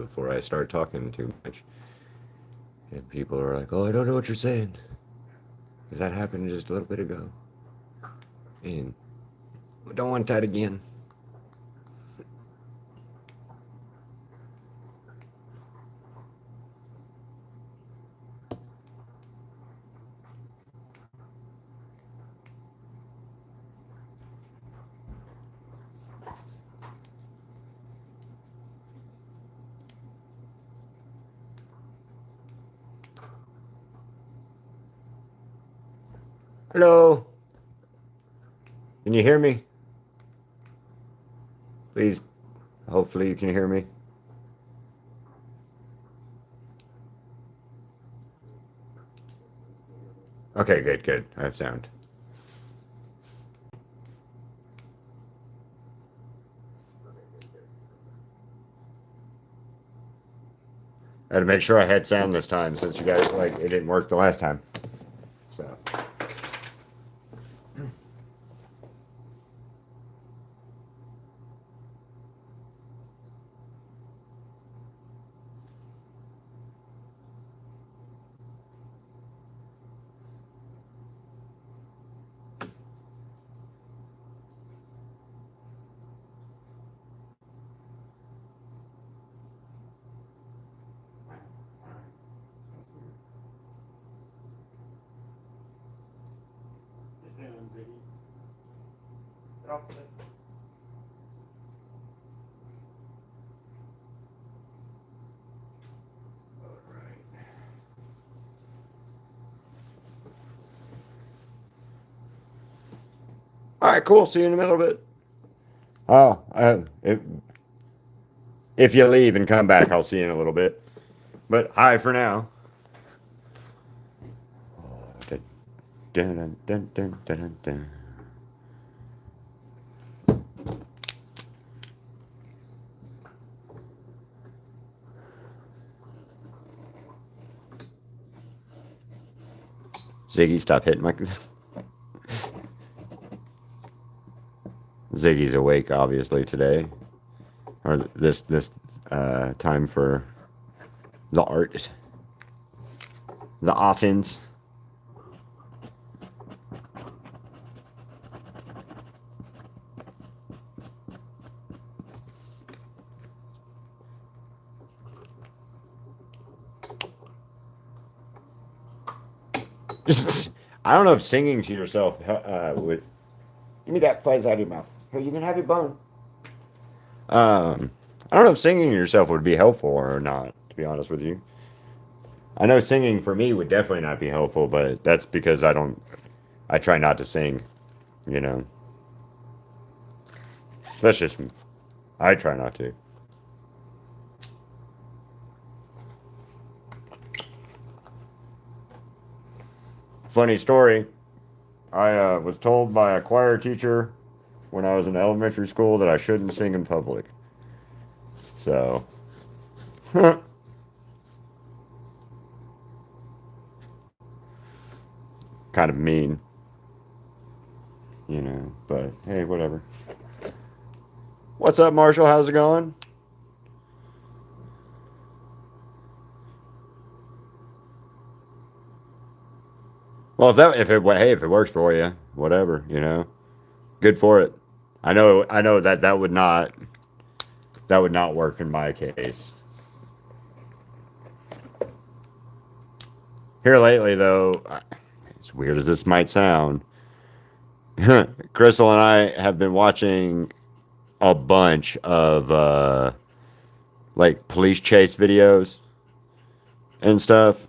before I start talking too much. And people are like, "Oh, I don't know what you're saying," because that happened just a little bit ago, and I don't want that again. Hello, can you hear me? Please, hopefully you can hear me. Okay, good, good. I have sound. I had to make sure I had sound this time since you guys like it didn't work the last time. So. All right, cool. See you in a little bit. Oh, if you leave and come back, I'll see you in a little bit. But hi for now. Dun, dun, dun, dun, dun, dun. Ziggy, stop hitting my. Ziggy's awake, obviously today, or this time for the art, the Ottens. I don't know if singing to yourself would give me that fuzz out of your mouth. Here, you can have your bone. I don't know if singing to yourself would be helpful or not. To be honest with you, I know singing for me would definitely not be helpful, but that's because I don't. I try not to sing. You know, that's just. I try not to. Funny story. I was told by a choir teacher when I was in elementary school that I shouldn't sing in public. So, kind of mean, you know, but hey, whatever. What's up, Marshall? How's it going? Well, if it works for you, whatever, you know, good for it. I know that would not work in my case. Here lately, though, as weird as this might sound, Crystal and I have been watching a bunch of like police chase videos and stuff.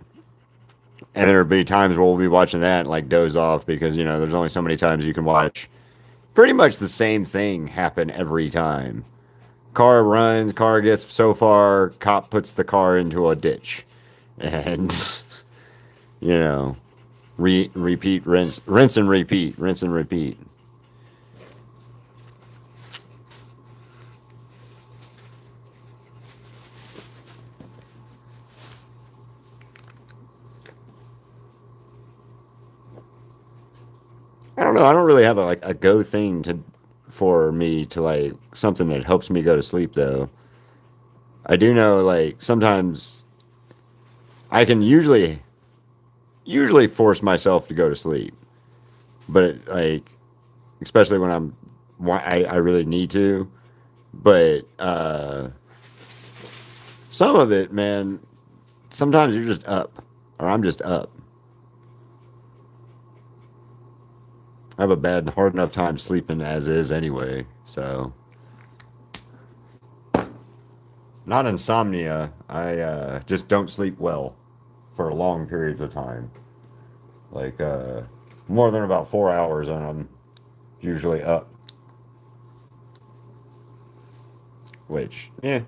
And there'll be times where we'll be watching that and like doze off because, there's only so many times you can watch pretty much the same thing happen every time. Car runs, car gets so far, cop puts the car into a ditch. And, you know, repeat, rinse and repeat, rinse and repeat. I don't know. I don't really have a go thing for me to like something that helps me go to sleep though. I do know like sometimes I can usually force myself to go to sleep, but like especially when I really need to. But some of it, man, sometimes you're just up, or I'm just up. I have a bad, hard enough time sleeping as is anyway. So, not insomnia. I just don't sleep well for long periods of time. Like more than about 4 hours, and I'm usually up. Which, yeah,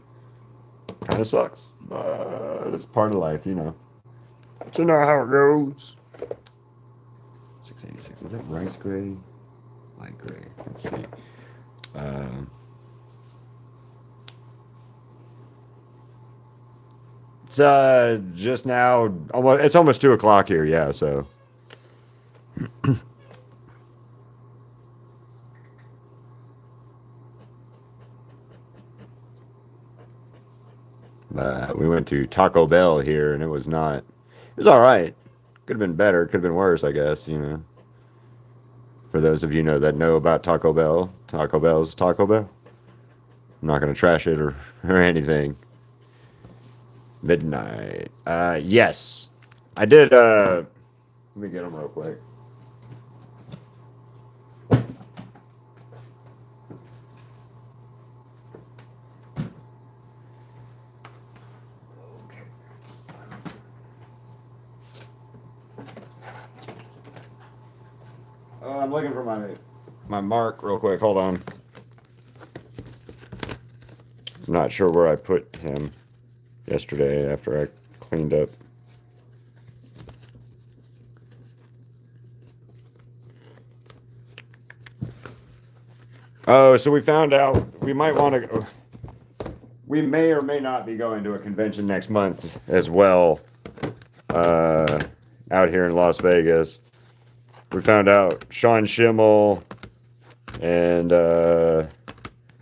kind of sucks. But it's part of life, you know. But you know how it goes. 686. Is that rice gray? Light gray. Let's see. Uh, it's just now. Almost, it's almost 2 o'clock here. Yeah. So we went to Taco Bell here, and it was not. It was all right. Could have been better. Could have been worse, I guess. You know. For those of you that know about Taco Bell's Taco Bell. I'm not gonna trash it or anything. Midnight. Yes, I did. Let me get them real quick. I'm looking for my mark real quick. Hold on. I'm not sure where I put him yesterday after I cleaned up. Oh, so we found out we might want to. We may or may not be going to a convention next month as well. Out here in Las Vegas, we found out Sean Schimmel and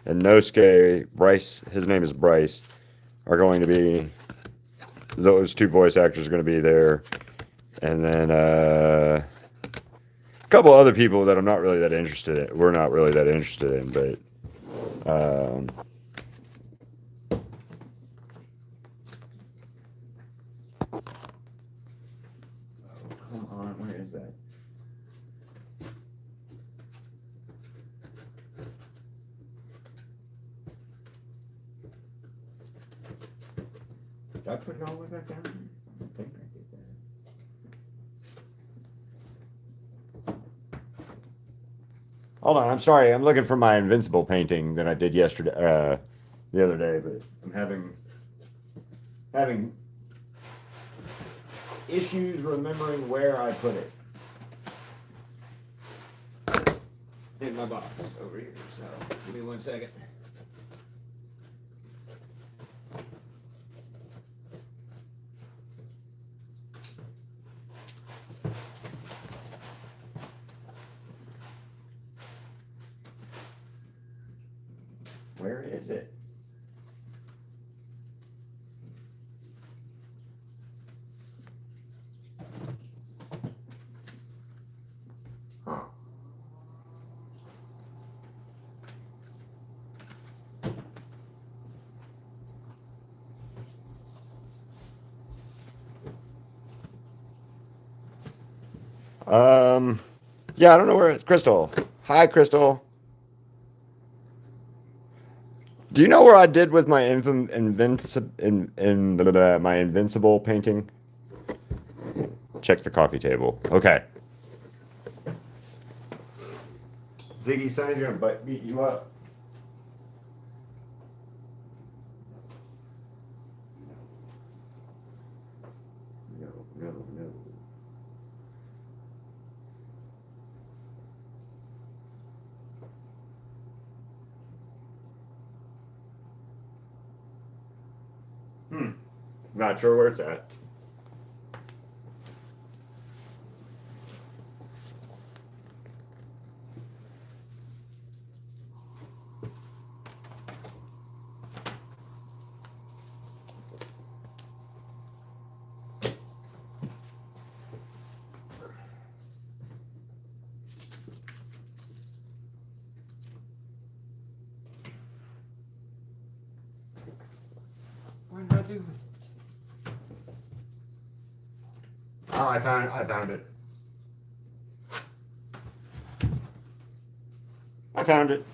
Nosuke Bryce. His name is Bryce. Are going to be those two voice actors are going to be there, and then a couple other people that I'm not really that interested in. We're not really that interested in, but come on, where is that? Did I put it all the way back down? I think I did that. Hold on, I'm sorry. I'm looking for my Invincible painting that I did yesterday, the other day, but I'm having issues remembering where I put it in my box over here. So give me 1 second. Where is it? Huh. Yeah, I don't know where it's Crystal. Hi, Crystal. Do you know where I did with my my invincible painting? Check the coffee table. Okay. Ziggy, Sonny's gonna beat you up. No, no, no. Not sure where it's at. do with it? Oh, I found it. I found it.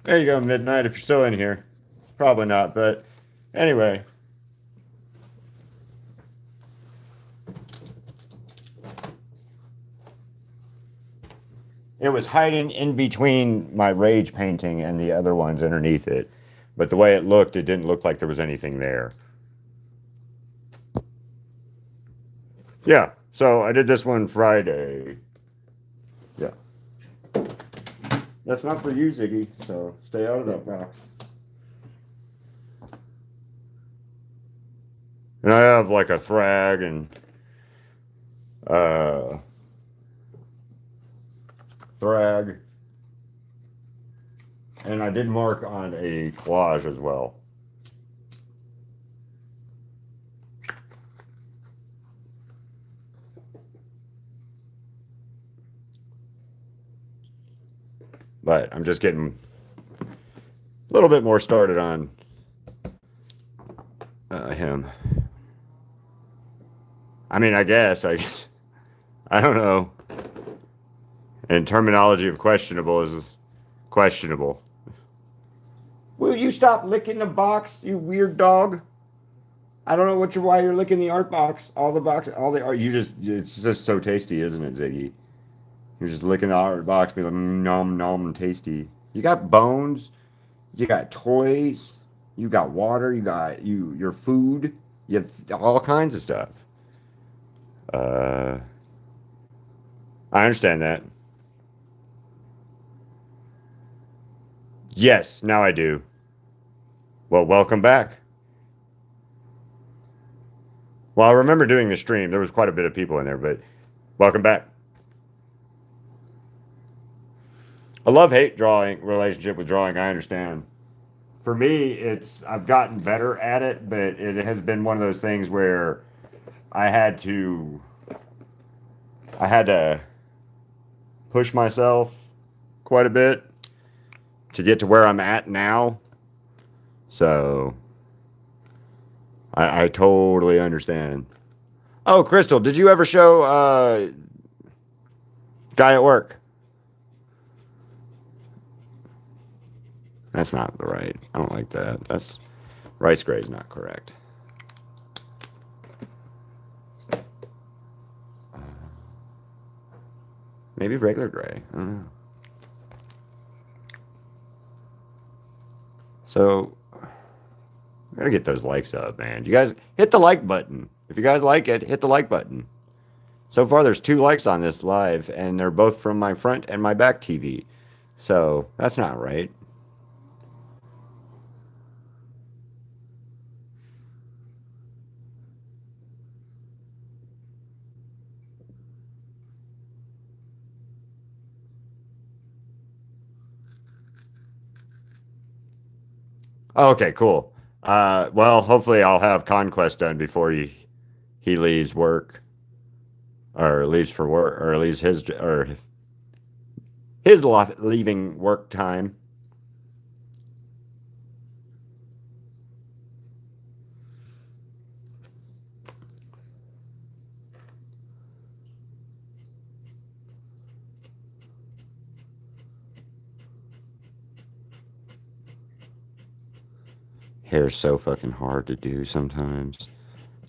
There you go, Midnight, if you're still in here. Probably not, but anyway. It was hiding in between my rage painting and the other ones underneath it. But the way it looked, it didn't look like there was anything there. Yeah, so I did this one Friday. Yeah. That's not for you, Ziggy, so stay out of that box. And I have like a thrag and thrag. And I did mark on a collage as well. But I'm just getting a little bit more started on him. I mean, I guess I don't know. And terminology of questionable is questionable. Will you stop licking the box, you weird dog? I don't know why you're licking the art box. All the art. It's just so tasty, isn't it, Ziggy? You're just licking the art box, being like, nom nom, tasty. You got bones. You got toys. You got water. You got your food. You have all kinds of stuff. I understand that. Yes, now I do. Well, welcome back. Well, I remember doing the stream. There was quite a bit of people in there, but welcome back. A love-hate drawing relationship with drawing, I understand. For me, I've gotten better at it, but it has been one of those things where I had to push myself quite a bit to get to where I'm at now. So I totally understand. Oh, Crystal, did you ever show Guy at Work? That's not the right. I don't like that. That's rice gray is not correct. Maybe regular gray. I don't know. So, I gotta get those likes up, man. You guys hit the like button. If you guys like it, hit the like button. So far, there's 2 likes on this live, and they're both from my front and my back TV. So, that's not right. Okay, cool. Well, hopefully I'll have Conquest done before he leaves work, or leaves for work, or leaves his leaving work time. Hair's so fucking hard to do sometimes.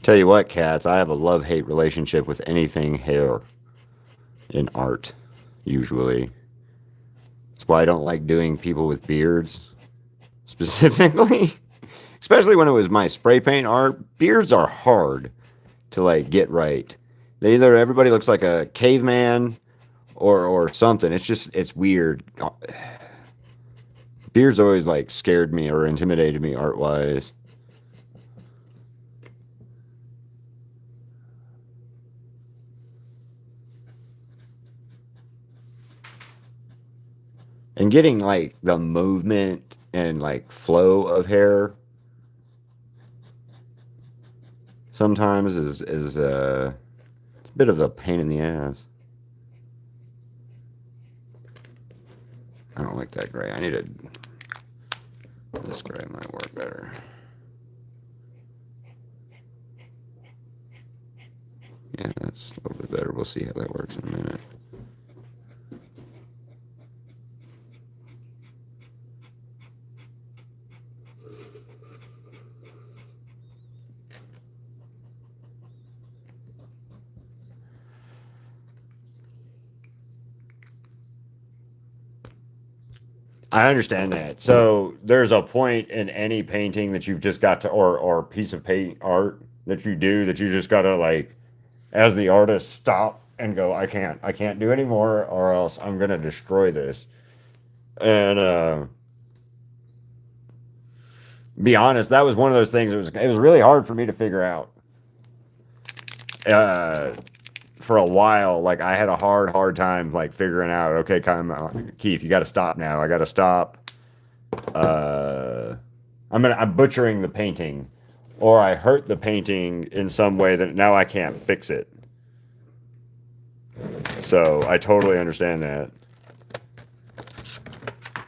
Tell you what, cats, I have a love-hate relationship with anything hair in art, usually. That's why I don't like doing people with beards, specifically. Especially when it was my spray paint art. Beards are hard to, like, get right. Everybody looks like a caveman or something. It's weird. Beards always, like, scared me or intimidated me art-wise. And getting, like, the movement and, like, flow of hair sometimes is it's a bit of a pain in the ass. I don't like that gray. I need a. This gray might work better. Yeah, that's a little bit better. We'll see how that works in a minute. I understand that. So there's a point in any painting that you've just got to, or piece of paint art that you do that you just got to like, as the artist, stop and go, I can't do anymore, or else I'm gonna destroy this. And be honest, that was one of those things. It was really hard for me to figure out. Uh, for a while, like I had a hard time like figuring out. Okay, Keith, you got to stop now. I got to stop. Uh, I'm butchering the painting, or I hurt the painting in some way that now I can't fix it. So I totally understand that.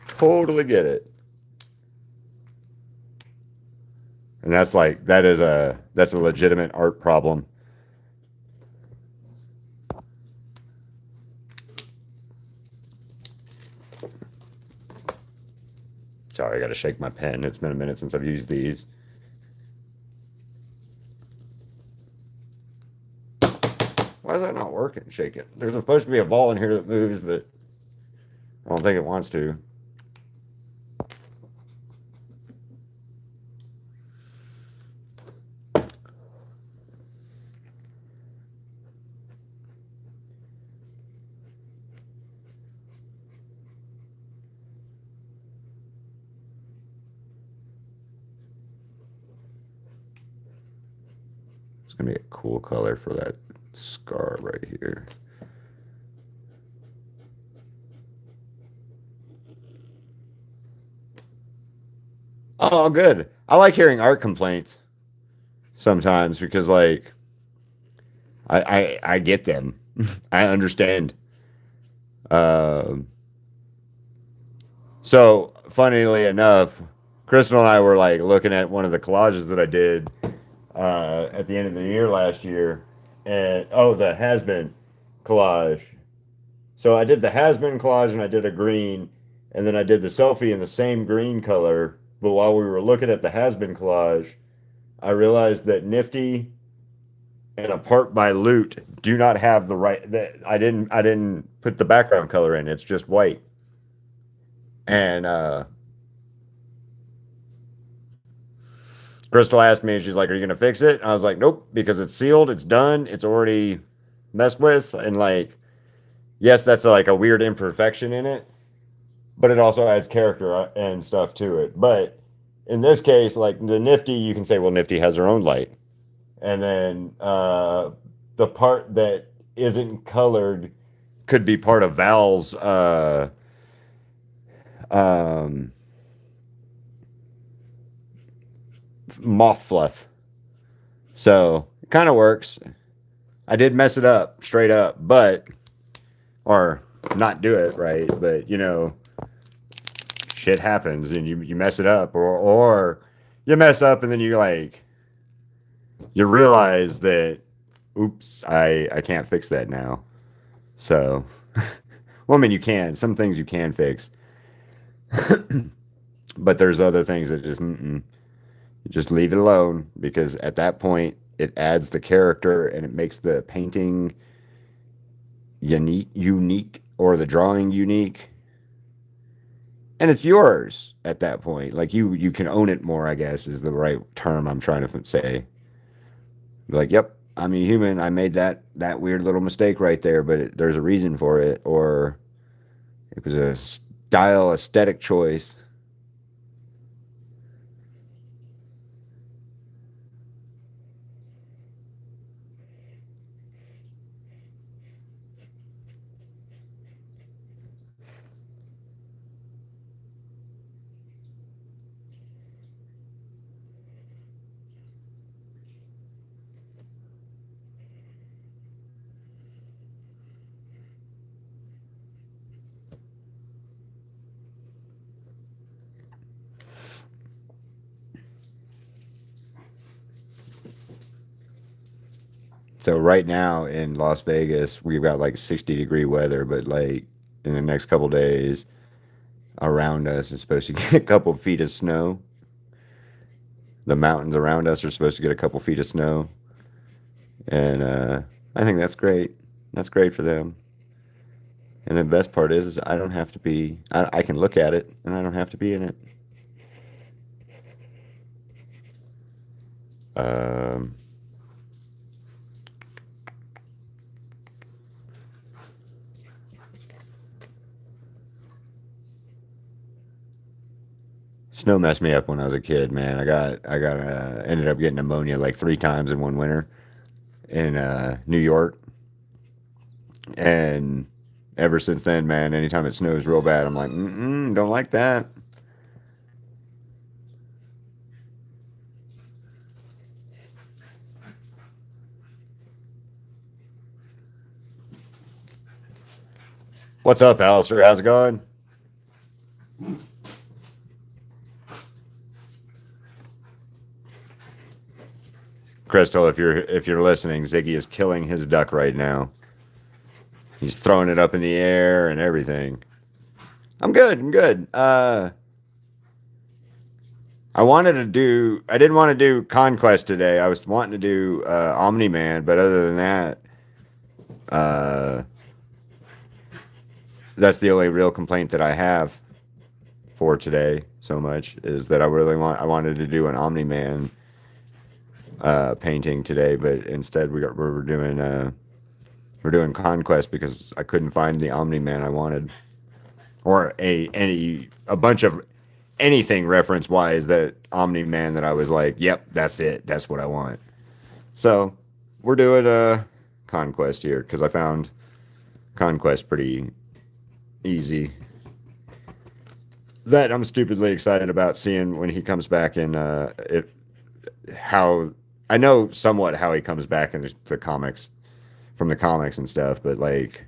Totally get it. And that's a legitimate art problem. Sorry, I got to shake my pen. It's been a minute since I've used these. Why is that not working? Shake it. There's supposed to be a ball in here that moves, but I don't think it wants to. It's gonna be a cool color for that scar right here. Oh, good. I like hearing art complaints sometimes because, like, I get them. I understand. Um, so, funnily enough, Crystal and I were like looking at one of the collages that I did at the end of the year last year, and oh, the has been collage. So I did the has been collage and I did a green, and then I did the selfie in the same green color. But while we were looking at the has been collage, I realized that Nifty and Apart by Loot do not have the right. That I didn't put the background color in. It's just white. And Crystal asked me, she's like, "Are you gonna fix it?" And I was like, "Nope," because it's sealed. It's done. It's already messed with. And like, yes, that's like a weird imperfection in it, but it also adds character and stuff to it. But in this case, like the Nifty, you can say, well, Nifty has her own light. And then the part that isn't colored could be part of Val's um, moth fluff. So it kind of works. I did mess it up straight up, but, or not do it right, but shit happens and you mess it up, or you mess up and then you realize that, oops, I can't fix that now. So, well, I mean, you can. Some things you can fix, but there's other things that you just leave it alone because at that point it adds the character and it makes the painting unique or the drawing unique. And it's yours at that point. Like you can own it more, I guess, is the right term I'm trying to say. Like, yep, I'm a human. I made that weird little mistake right there, but there's a reason for it, or it was a style aesthetic choice. So right now in Las Vegas, we've got like 60-degree weather, but like in the next couple days around us is supposed to get a couple feet of snow. The mountains around us are supposed to get a couple feet of snow, and I think that's great. That's great for them. And the best part is I don't have to be. I can look at it, and I don't have to be in it. Um, Snow messed me up when I was a kid, man. Ended up getting pneumonia like 3 times in one winter in New York, and ever since then, man, anytime it snows real bad, I'm like, don't like that. What's up, Alistair? How's it going? Crystal, if you're listening, Ziggy is killing his duck right now. He's throwing it up in the air and everything. I'm good. I'm good. I didn't want to do Conquest today. I was wanting to do Omni Man, but other than that, uh, that's the only real complaint that I have for today. So much is that I wanted to do an Omni Man painting today, but instead we're doing Conquest because I couldn't find the Omni Man I wanted, or a bunch of anything reference wise that Omni Man that I was like, yep, that's it, that's what I want. So we're doing a Conquest here because I found Conquest pretty easy. That I'm stupidly excited about seeing when he comes back in. How I know somewhat how he comes back in the comics, from the comics and stuff, but like,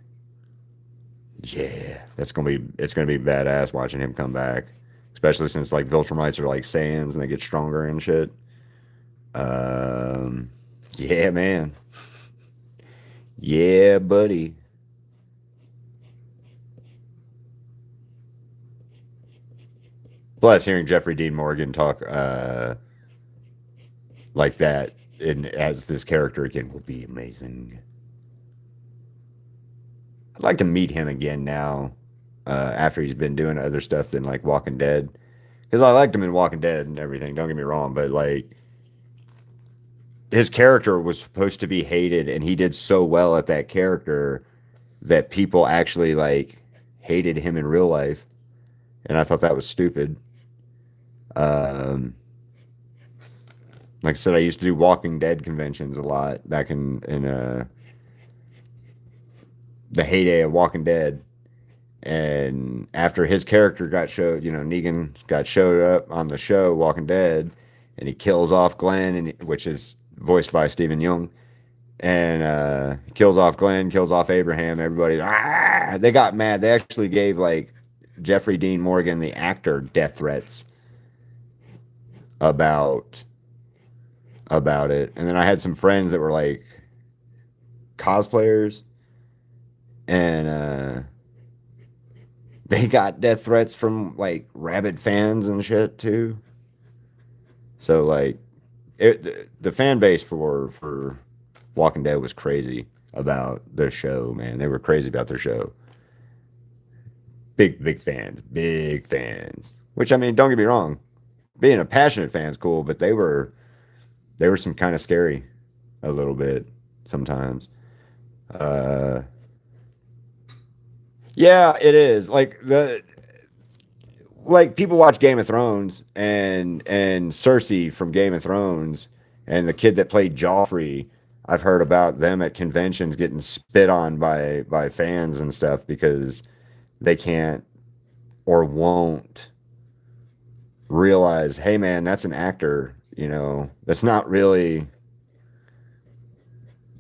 yeah, it's gonna be badass watching him come back, especially since like Viltrumites are like Saiyans and they get stronger and shit. Um, yeah, man, yeah, buddy. Plus, hearing Jeffrey Dean Morgan talk like that in as this character again will be amazing. I'd like to meet him again now, after he's been doing other stuff than like Walking Dead. Because I liked him in Walking Dead and everything. Don't get me wrong, but like his character was supposed to be hated, and he did so well at that character that people actually like hated him in real life, and I thought that was stupid. Um, like I said, I used to do Walking Dead conventions a lot back in the heyday of Walking Dead. And after his character got showed, Negan got showed up on the show Walking Dead, and he kills off Glenn, which is voiced by Stephen Young, and kills off Glenn, kills off Abraham. Everybody, they got mad. They actually gave like Jeffrey Dean Morgan, the actor, death threats about it. And then I had some friends that were like cosplayers, and they got death threats from like rabid fans and shit too. So like the fan base for Walking Dead was crazy about their show, man. They were crazy about their show. Big fans, big fans. Which I mean, don't get me wrong, being a passionate fan's cool, but they were some kind of scary a little bit sometimes. Uh, yeah, it is. Like people watch Game of Thrones, and Cersei from Game of Thrones and the kid that played Joffrey. I've heard about them at conventions getting spit on by fans and stuff because they can't or won't realize, hey man, that's an actor. That's not really.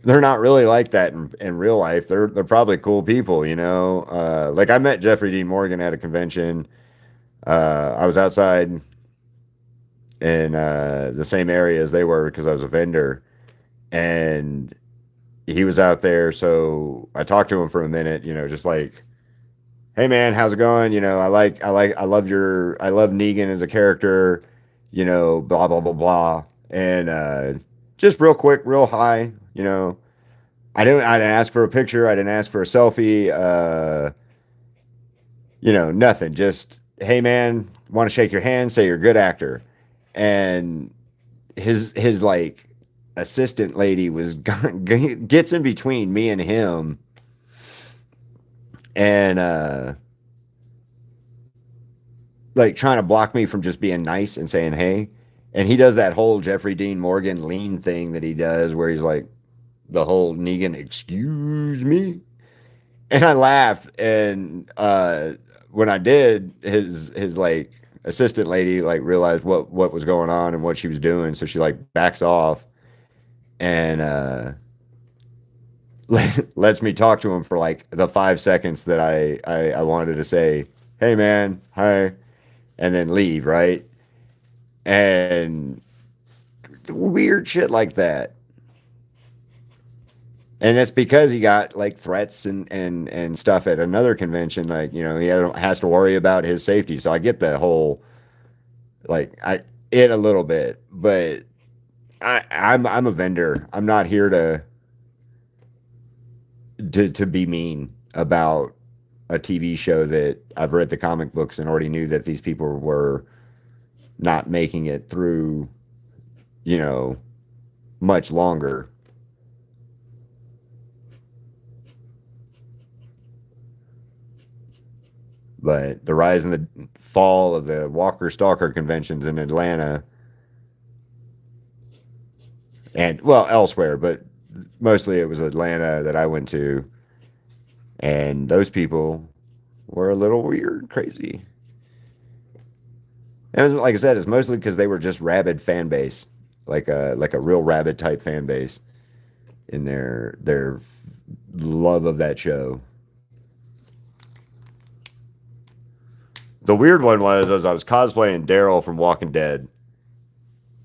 They're not really like that in real life. They're probably cool people. Like I met Jeffrey Dean Morgan at a convention. I was outside in the same area as they were because I was a vendor, and he was out there, so I talked to him for a minute, just like, hey man, how's it going? I love Negan as a character, blah blah blah blah. And just real quick, real high, I didn't ask for a picture, I didn't ask for a selfie, nothing. Just, hey man, want to shake your hand, say you're a good actor. And his like assistant lady was gets in between me and him, and like trying to block me from just being nice and saying hey. And he does that whole Jeffrey Dean Morgan lean thing that he does where he's like the whole Negan, excuse me. And I laughed, and when I did, his like assistant lady like realized what was going on and what she was doing, so she like backs off and lets me talk to him for like the 5 seconds that I wanted to say, hey man, hi, and then leave, right? And weird shit like that. And it's because he got like threats and stuff at another convention. Like, has to worry about his safety. So I get the whole, like, it a little bit, but I'm a vendor. I'm not here to be mean about a TV show that I've read the comic books and already knew that these people were not making it through, you know, much longer. But the rise and the fall of the Walker Stalker conventions in Atlanta and, well, elsewhere, but mostly it was Atlanta that I went to. And those people were a little weird, crazy. And it was, like I said, it's mostly because they were just rabid fan base, like a real rabid type fan base in their love of that show. The weird one was as I was cosplaying Daryl from Walking Dead.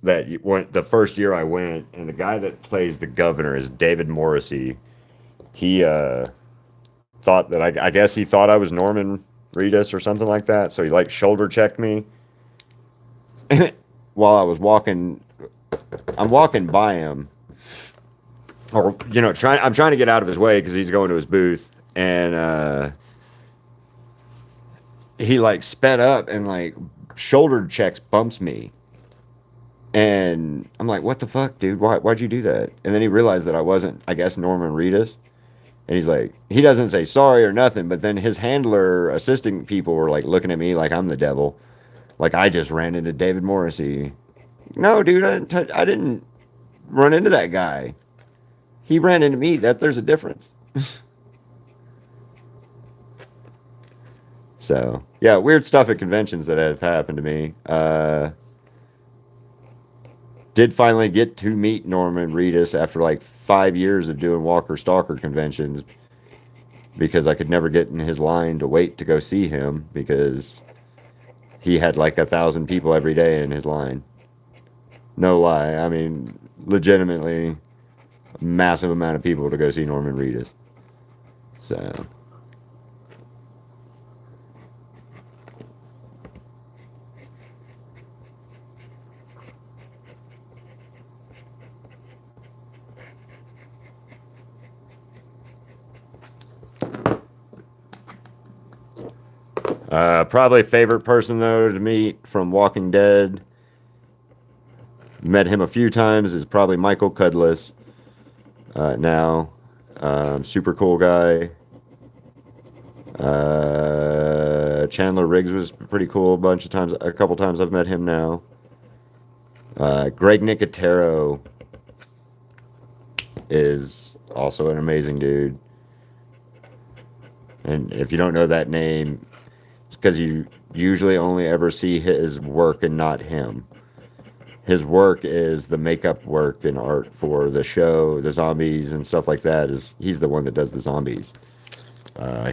That went the first year I went, and the guy that plays the governor is David Morrissey. He thought that I guess he thought I was Norman Reedus or something like that. So he like shoulder checked me while I was walking. I'm walking by him, or trying. I'm trying to get out of his way because he's going to his booth, and he like sped up and like shoulder checks bumps me. And I'm like, what the fuck, dude? Why'd you do that? And then he realized that I wasn't, I guess, Norman Reedus. And he's like, he doesn't say sorry or nothing, but then his handler, assisting people were like looking at me like I'm the devil. Like I just ran into David Morrissey. No, dude, I didn't run into that guy. He ran into me. There's a difference. So, yeah, weird stuff at conventions that have happened to me. Did finally get to meet Norman Reedus after like 5 years of doing Walker Stalker conventions because I could never get in his line to wait to go see him because he had like 1,000 people every day in his line. No lie. I mean, legitimately, a massive amount of people to go see Norman Reedus. So. Probably favorite person though to meet from Walking Dead. Met him a few times. Is probably Michael Cudlitz. Now, super cool guy. Chandler Riggs was pretty cool. A couple times I've met him now. Greg Nicotero is also an amazing dude. And if you don't know that name, it's because you usually only ever see his work and not him. His work is the makeup work and art for the show, the zombies and stuff like that. He's the one that does the zombies.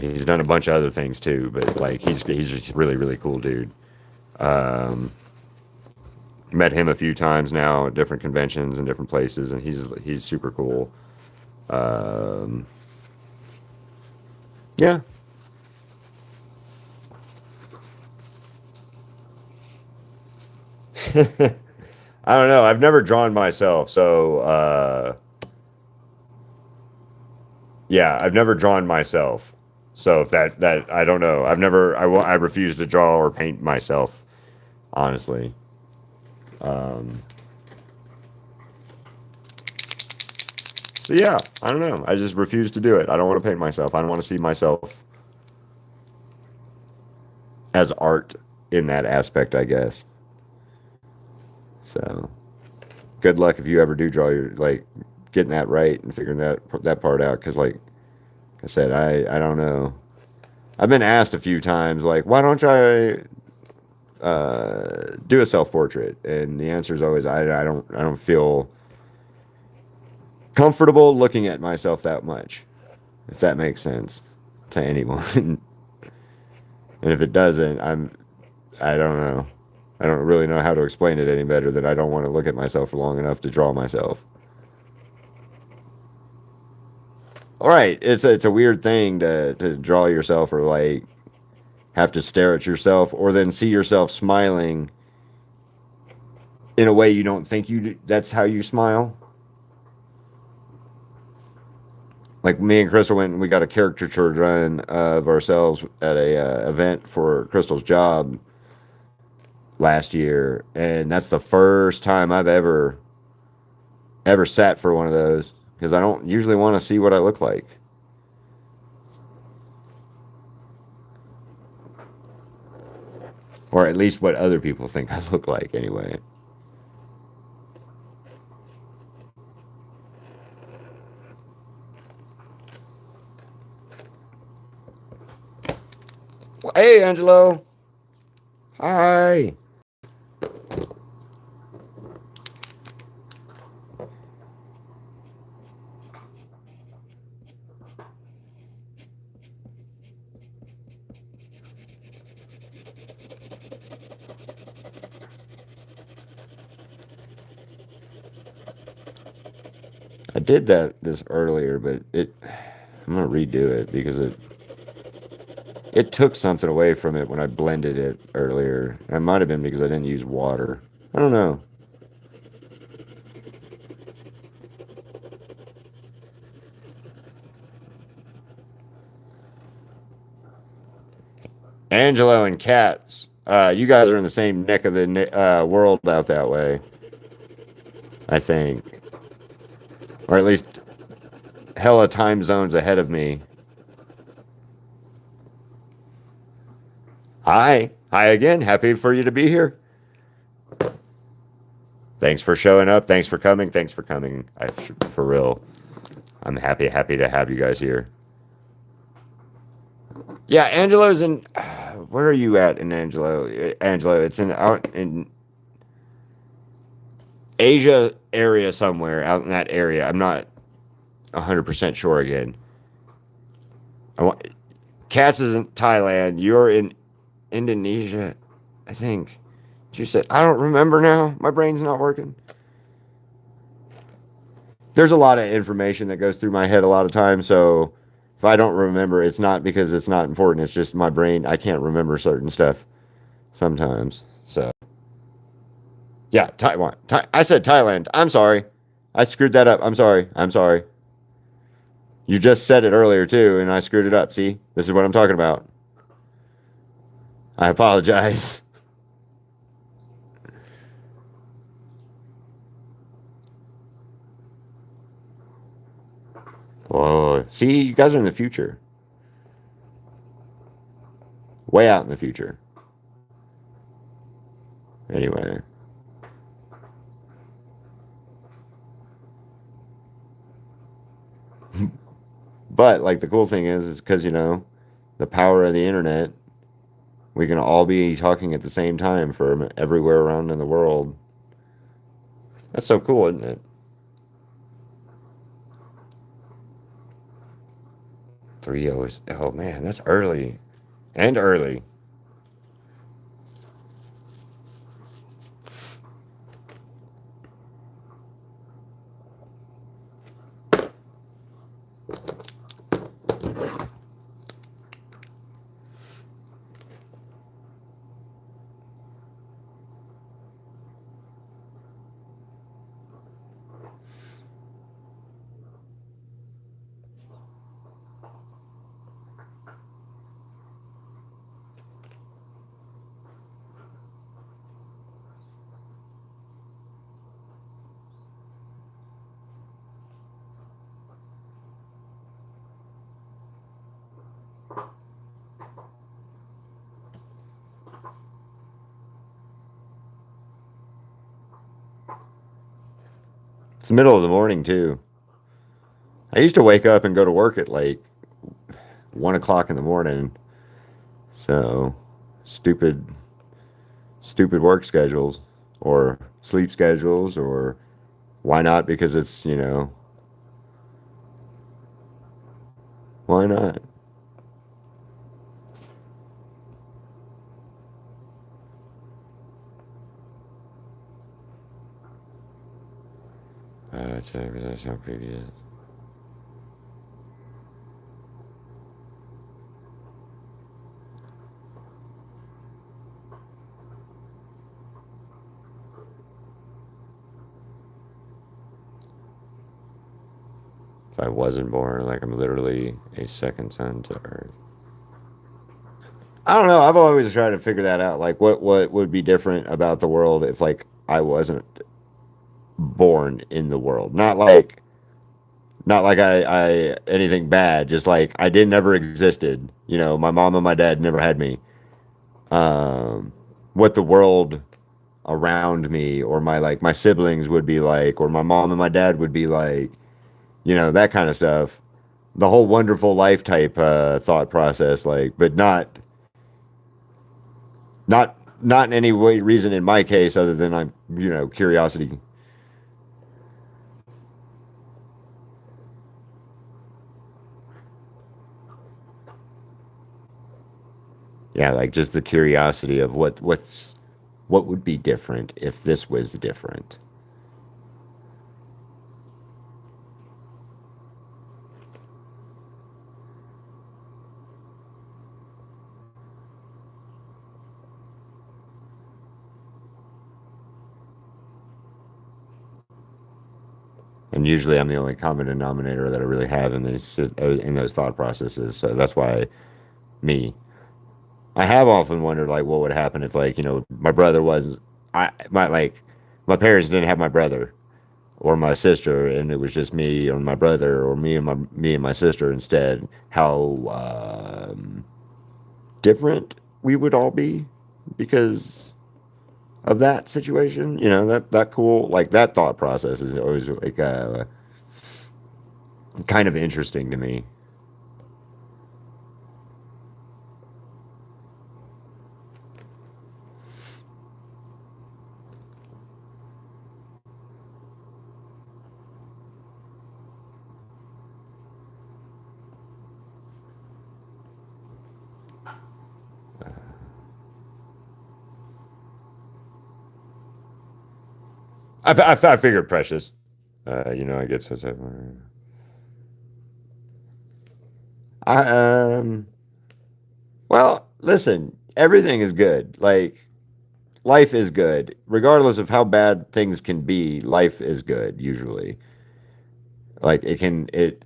He's done a bunch of other things too, but like he's just really really cool dude. Met him a few times now at different conventions and different places, and he's super cool. Um, yeah. I don't know. I've never drawn myself, so yeah, I've never drawn myself. So if that I don't know. I refuse to draw or paint myself, honestly. Um, so yeah, I don't know. I just refuse to do it. I don't want to paint myself. I don't want to see myself as art in that aspect, I guess. So good luck if you ever do draw your like getting that right and figuring that part out. Because like I said, I don't know. I've been asked a few times like, why don't I do a self portrait? And the answer is always I don't feel comfortable looking at myself that much, if that makes sense to anyone. And if it doesn't, I don't know. I don't really know how to explain it any better than I don't want to look at myself for long enough to draw myself. All right, it's a weird thing to draw yourself or like have to stare at yourself or then see yourself smiling in a way you don't think that's how you smile. Like me and Crystal went and we got a caricature done of ourselves at a event for Crystal's job last year, and that's the first time I've ever sat for one of those because I don't usually want to see what I look like, or at least what other people think I look like anyway. Well, hey, Angelo. Hi. I did this earlier, but I'm gonna redo it because it took something away from it when I blended it earlier. It might have been because I didn't use water. I don't know. Angelo and Cats. You guys are in the same neck of the world out that way, I think, or at least hella time zones ahead of me. Hi, hi again. Happy for you to be here. Thanks for showing up. Thanks for coming. Thanks for coming. For real, I'm happy to have you guys here. Yeah, Angelo's in. Where are you at in Angelo? Angelo, it's in out in Asia area somewhere out in that area. I'm not 100% sure again. I want Cats is in Thailand. You're in Indonesia, I think. You said I don't remember now. My brain's not working. There's a lot of information that goes through my head a lot of times, so if I don't remember, it's not because it's not important. It's just my brain. I can't remember certain stuff sometimes. So yeah, Taiwan. I said Thailand. I'm sorry. I screwed that up. I'm sorry. I'm sorry. You just said it earlier too, and I screwed it up. See, this is what I'm talking about. I apologize. Whoa. See, you guys are in the future. Way out in the future. Anyway. But like the cool thing is because the power of the internet, we can all be talking at the same time from everywhere around in the world. That's so cool, isn't it? 3 hours. Oh man, that's early. And early. It's the middle of the morning too. I used to wake up and go to work at like 1 o'clock in the morning. So stupid, stupid work schedules or sleep schedules or why not? Because it's, why not? That's how creepy it is. If I wasn't born, like I'm literally a second son to Earth. I don't know. I've always tried to figure that out. Like, what would be different about the world if like I wasn't born in the world? Not like I anything bad. Just like I didn't ever existed. My mom and my dad never had me. What the world around me or my siblings would be like, or my mom and my dad would be like. That kind of stuff. The whole wonderful life type thought process, like, but not in any way reason in my case other than I'm curiosity. Yeah, like just the curiosity of what would be different if this was different. And usually I'm the only common denominator that I really have in those thought processes. So that's why me. I have often wondered like what would happen if like my brother was my parents didn't have my brother or my sister, and it was just me or my brother, or me and my sister instead. How different we would all be because of that situation. That cool like that thought process is always like kind of interesting to me. I figured precious. I get so type. I well, listen, everything is good. Like life is good, regardless of how bad things can be. Life is good usually. Like it can it.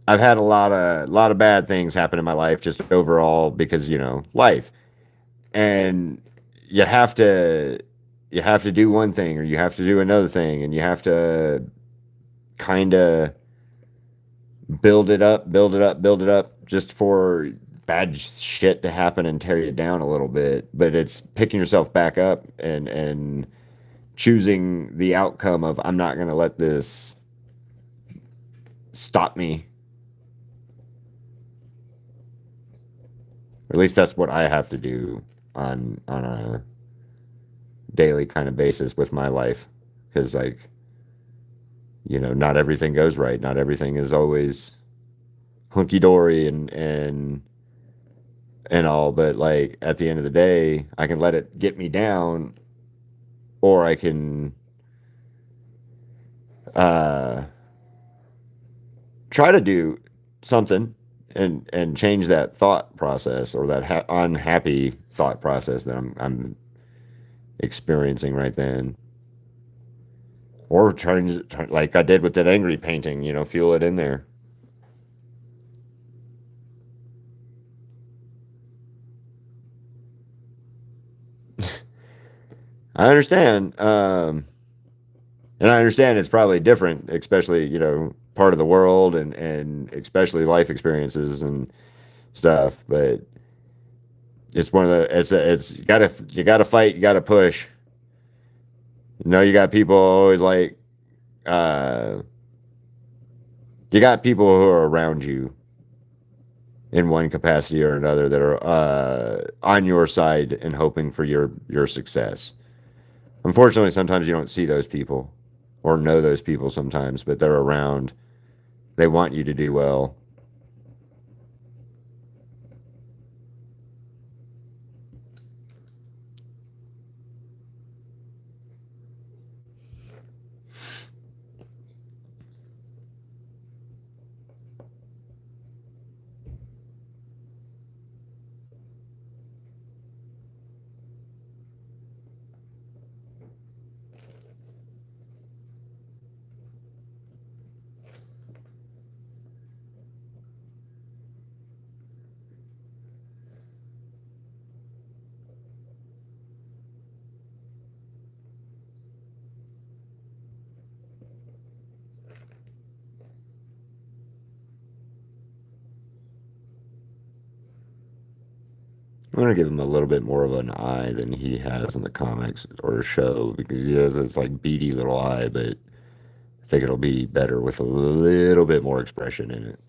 I've had a lot of bad things happen in my life just overall because life, and you have to you have to do one thing or you have to do another thing, and you have to kind of build it up, build it up, build it up just for bad shit to happen and tear you down a little bit. But it's picking yourself back up and choosing the outcome of I'm not going to let this stop me. Or at least that's what I have to do on a daily kind of basis with my life, because like not everything goes right, not everything is always hunky dory and all, but like at the end of the day I can let it get me down, or I can uh try to do something and change that thought process or that unhappy thought process that I'm experiencing right then, or like I did with that angry painting, fuel it in there. I understand, and I understand it's probably different, especially part of the world and especially life experiences and stuff, but it's one of the it's you gotta fight, you gotta push. No, you got people always like, uh, you got people who are around you in one capacity or another that are on your side and hoping for your success. Unfortunately, sometimes you don't see those people or know those people sometimes, but they're around. They want you to do well. I'm gonna give him a little bit more of an eye than he has in the comics or show because he has this like beady little eye, but I think it'll be better with a little bit more expression in it.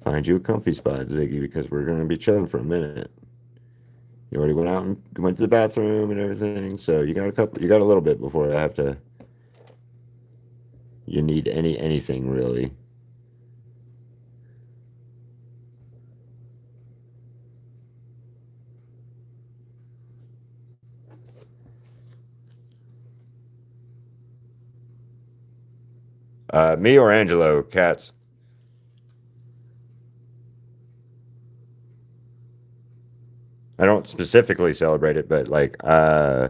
Find you a comfy spot, Ziggy, because we're gonna be chilling for a minute. You already went out and went to the bathroom and everything, so you got a couple. You got a little bit before I have to. You need anything really. Me or Angelo, cats. I don't specifically celebrate it, but like I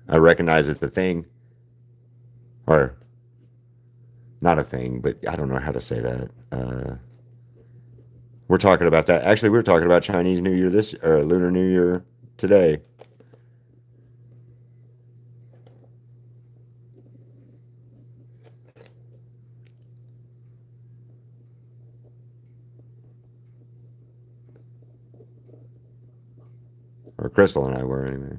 recognize it's a thing, or not a thing, but I don't know how to say that. We're talking about that. Actually, we were talking about Chinese New Year this or Lunar New Year today. Or Crystal and I were anyway.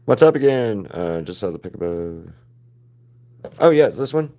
What's up again? Just saw the pic above. Oh yeah, it's this one.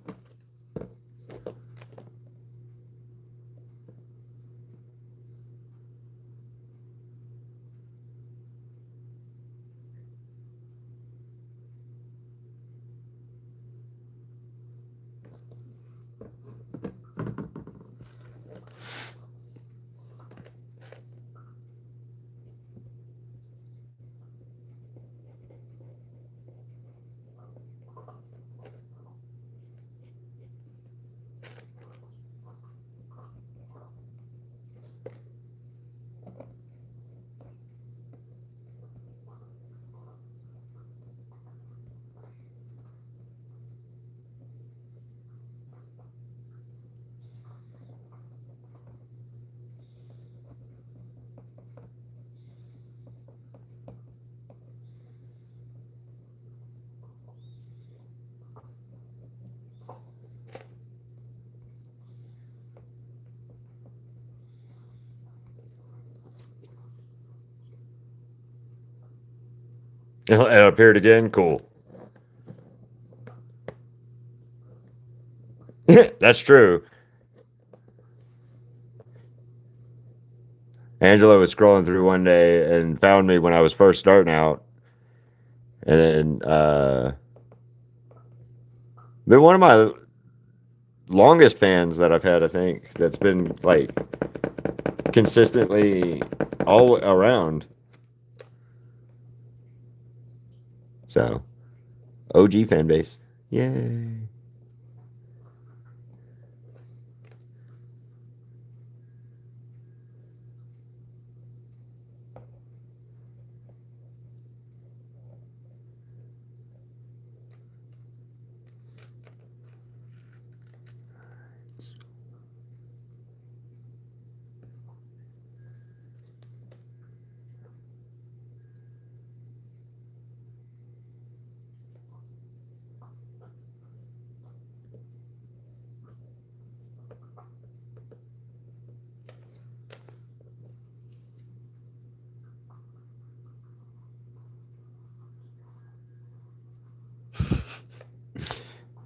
It appeared again. Cool. That's true. Angela was scrolling through one day and found me when I was first starting out, and then been one of my longest fans that I've had. I think that's been like consistently all around. So OG fan base, yay!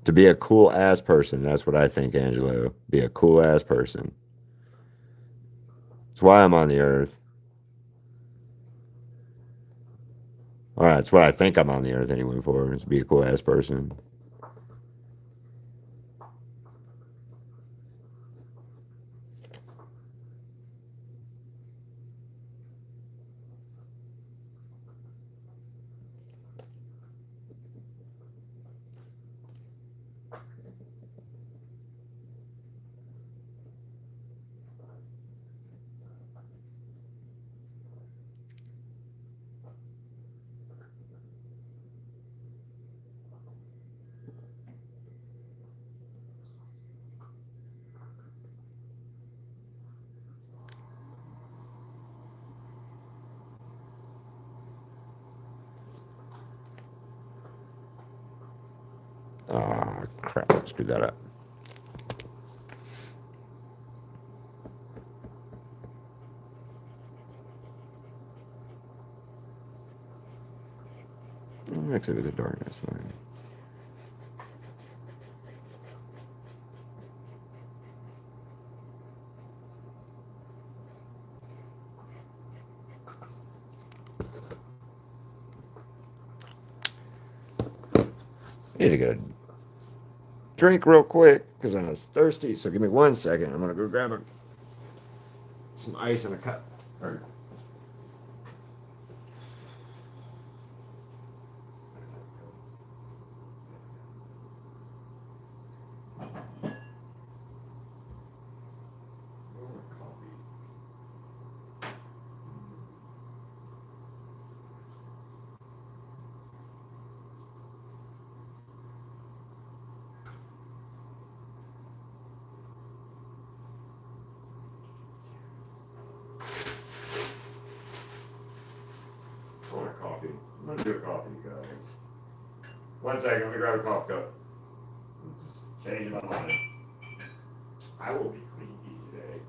To be a cool ass person, that's what I think, Angelo. Be a cool ass person. That's why I'm on the earth. All right, that's what I think I'm on the earth anyway for, is to be a cool ass person. Ah, crap, screwed that up. Mix it with the darkness, fine. Need to get a drink real quick because I was thirsty. So give me 1 second. I'm gonna go grab some ice in a cup. Or, I want a coffee. I'm gonna do a coffee, you guys. 1 second. Let me grab a coffee cup. I'm just changing my mind. I will be creepy today.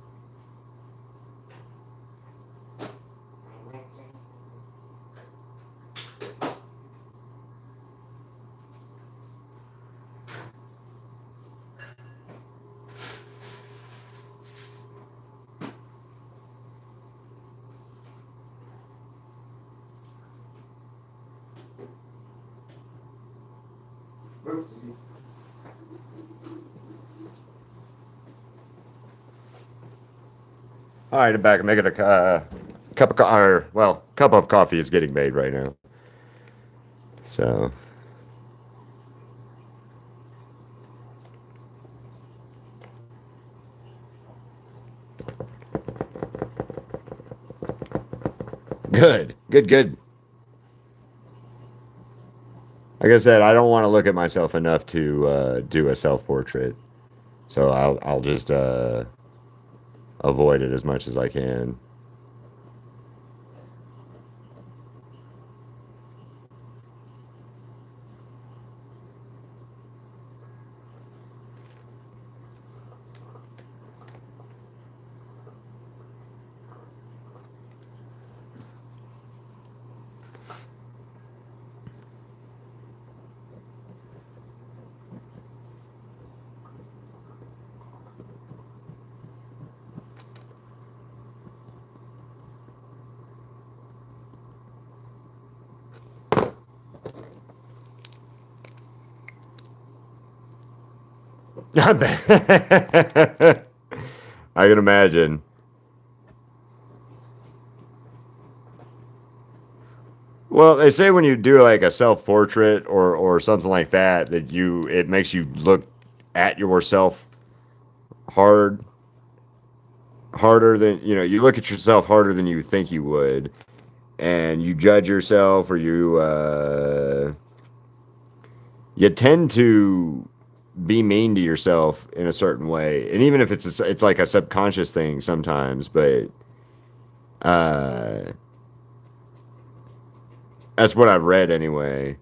Oopsie. All right, I'm back. I'm making a cup of or well, cup of coffee is getting made right now. So good, good, good. Like I said, I don't want to look at myself enough to do a self portrait, so I'll just avoid it as much as I can. I bet. I can imagine. Well, they say when you do like a self portrait or something like that, that you it makes you look at yourself hard harder than you look at yourself harder than you think you would, and you judge yourself, or you tend to be mean to yourself in a certain way, and even if it's like a subconscious thing sometimes, but uh, that's what I've read anyway.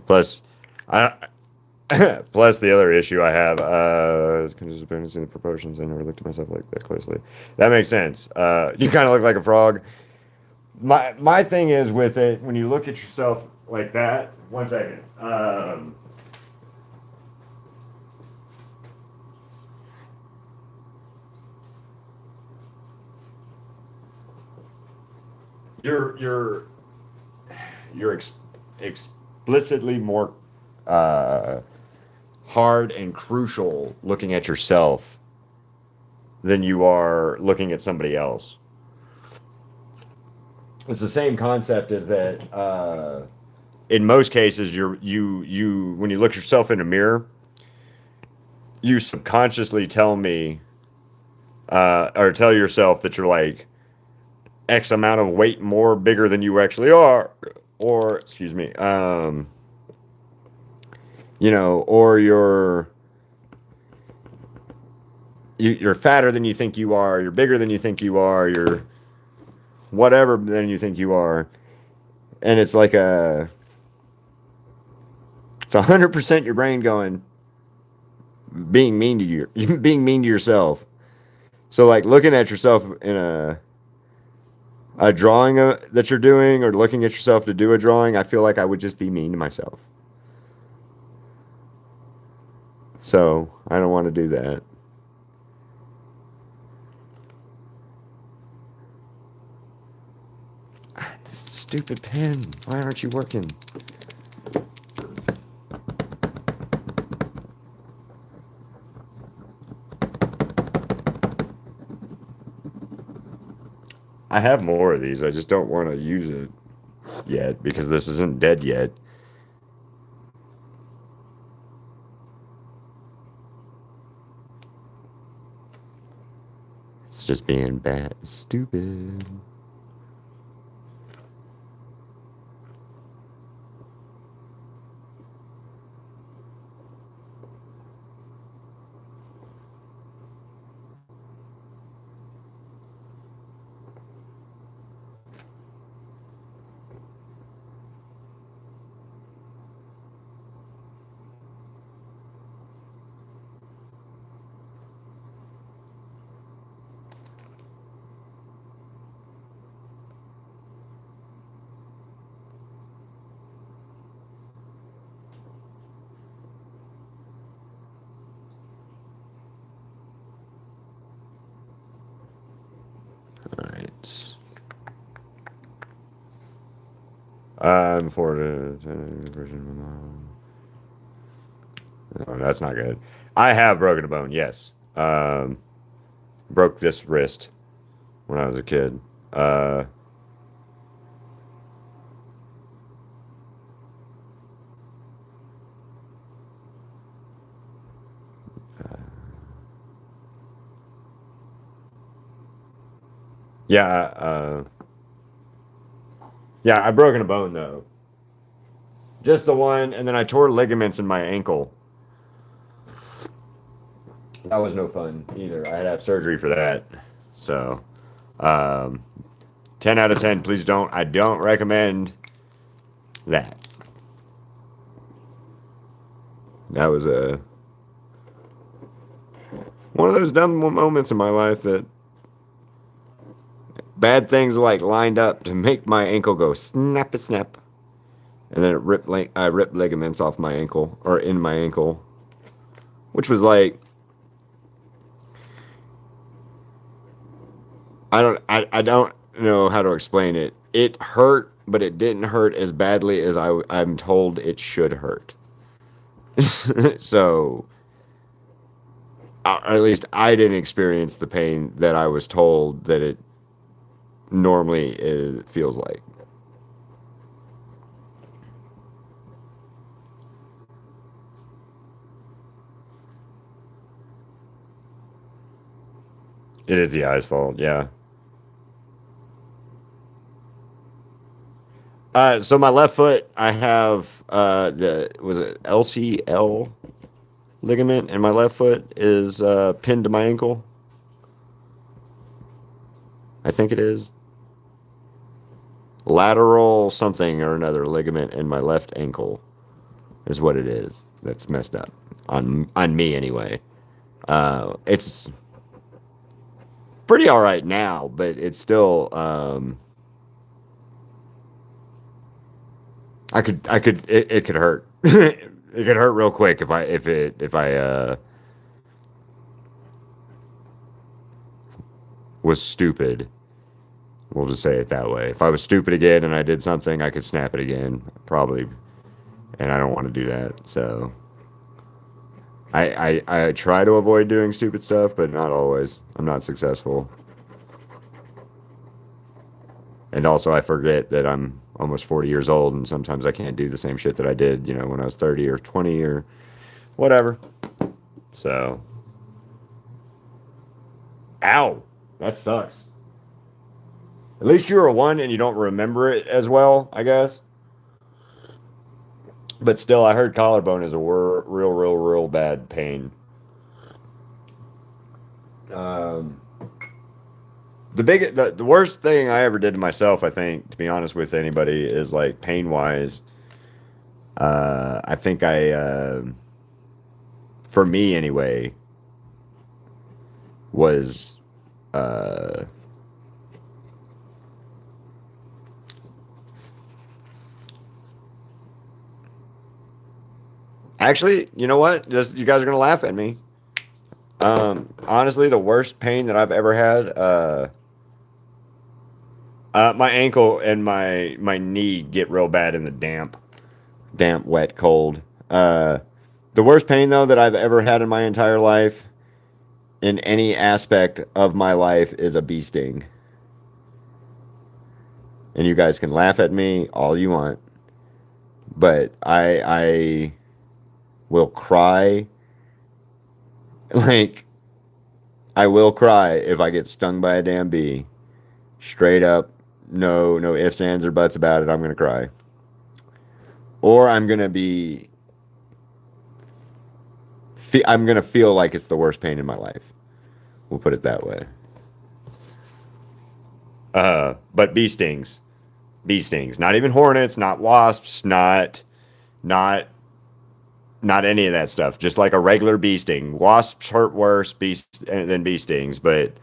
Plus, I plus the other issue I have is experiencing the proportions. I never looked at myself like that closely. That makes sense. You kind of look like a frog. My thing is with it when you look at yourself like that. One second. You're you're you're explicitly more uh, hard and crucial looking at yourself than you are looking at somebody else. It's the same concept as that. In most cases, you when you look yourself in a mirror, you subconsciously tell me or tell yourself that you're like X amount of weight more bigger than you actually are, or excuse me, or you're fatter than you think you are, you're bigger than you think you are, you're whatever than you think you are, and it's 100% your brain going being mean to you, being mean to yourself. So like looking at yourself in a drawing that you're doing, or looking at yourself to do a drawing, I feel like I would just be mean to myself. So I don't want to do that. This stupid pen. Why aren't you working? I have more of these. I just don't want to use it yet because this isn't dead yet. It's just being bad, stupid. All right. I'm for the version. Oh, that's not good. I have broken a bone. Yes. Broke this wrist when I was a kid. Uh, yeah. Yeah. I broken a bone though. Just the one, and then I tore ligaments in my ankle. That was no fun either. I had to have surgery for that. So, um, 10 out of 10. Please don't. I don't recommend that. That was one of those dumb moments in my life that bad things like lined up to make my ankle go snap a snap. and then I ripped ligaments off my ankle or in my ankle, which was like I don't know how to explain it. It hurt, but it didn't hurt as badly as I'm told it should hurt. So, at least I didn't experience the pain that I was told that it normally feels like. It is the eye's fault, yeah. So my left foot, I have the was it LCL ligament, and my left foot is pinned to my ankle. I think it is lateral something or another ligament in my left ankle is what it is. That's messed up on me anyway. It's pretty all right now, but it's still it could hurt. It could hurt real quick if I was stupid. We'll just say it that way. If I was stupid again and I did something, I could snap it again, probably, and I don't want to do that. So I try to avoid doing stupid stuff, but not always. I'm not successful. And also, I forget that I'm almost 40 years old, and sometimes I can't do the same shit that I did, when I was 30 or 20 or whatever. So, ow, that sucks. At least you're a one and you don't remember it as well, I guess. But still, I heard collarbone is a real bad pain. Um, the worst thing I ever did to myself, I think, to be honest with anybody, is like pain wise. I think for me anyway, was uh, actually, you know what? Just you guys are gonna laugh at me. Honestly, the worst pain that I've ever had, my ankle and my knee get real bad in the damp, wet, cold. The worst pain though that I've ever had in my entire life, in any aspect of my life, is a bee sting. And you guys can laugh at me all you want, but I will cry. Like, I will cry if I get stung by a damn bee. Straight up, no ifs, ands, or buts about it. I'm gonna cry, or I'm gonna feel like it's the worst pain in my life. We'll put it that way. But bee stings. Not even hornets, not wasps, not not any of that stuff. Just like a regular bee sting. Wasps hurt worse than bee stings, but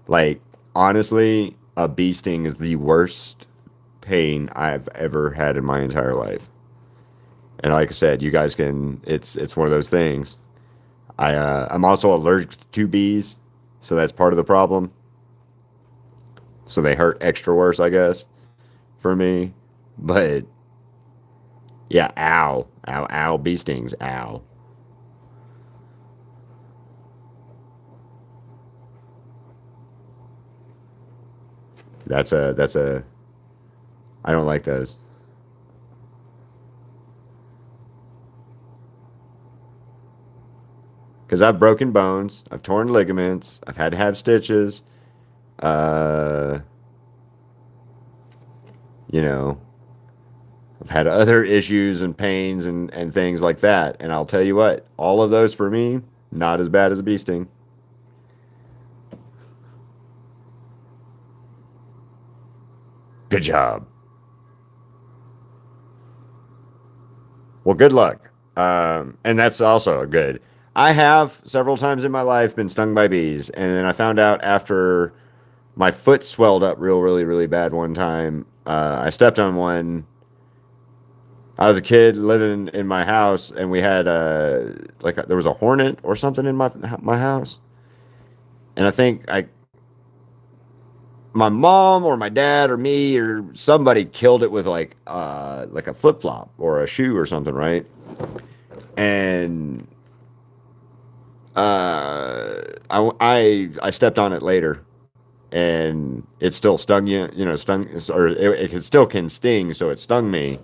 like honestly, a bee sting is the worst pain I've ever had in my entire life. And like I said, you guys can. It's one of those things. I'm also allergic to bees, so that's part of the problem. So they hurt extra worse, I guess, for me. But yeah, ow, bee stings, ow. That's a. I don't like those because I've broken bones, I've torn ligaments, I've had to have stitches. Uh, you know, I've had other issues and pains and things like that. And I'll tell you what, all of those for me, not as bad as a bee sting. Good job. Well, good luck. And that's also good. I have several times in my life been stung by bees, and then I found out after my foot swelled up really bad one time. I stepped on one I was a kid living in my house, and we had there was a hornet or something in my house, and I think I my mom or my dad or me or somebody killed it with like a flip flop or a shoe or something, right? And I stepped on it later, and it still stung stung, or it still can sting, so it stung me,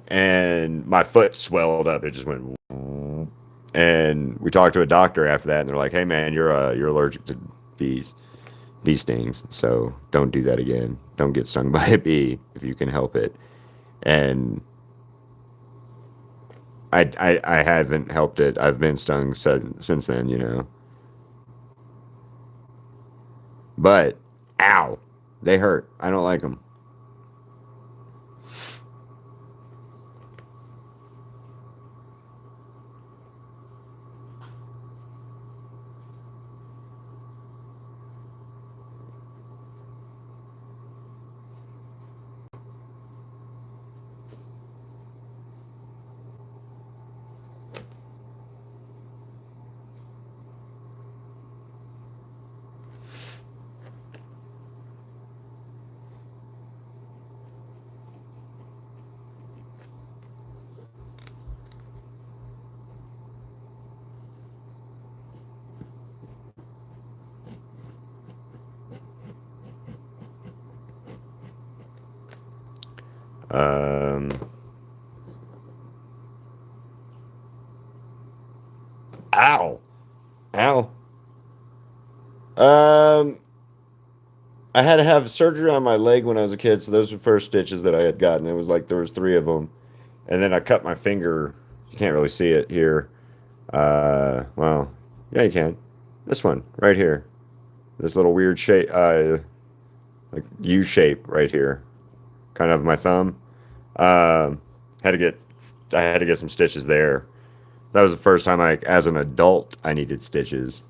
and my foot swelled up. It just went, and we talked to a doctor after that, and they're like, "Hey, man, you're allergic to bees, bee stings, so don't do that again. Don't get stung by a bee if you can help it." And I haven't helped it. I've been stung since then, but ow, they hurt. I don't like them. Um, ow, ow. Um, I had to have surgery on my leg when I was a kid, so those were first stitches that I had gotten. It was like there was three of them, and then I cut my finger. You can't really see it here. Well, yeah, you can. This one right here. This little weird shape, like U shape right here, kind of my thumb. Had to get, I had to get some stitches there. That was the first time as an adult, I needed stitches,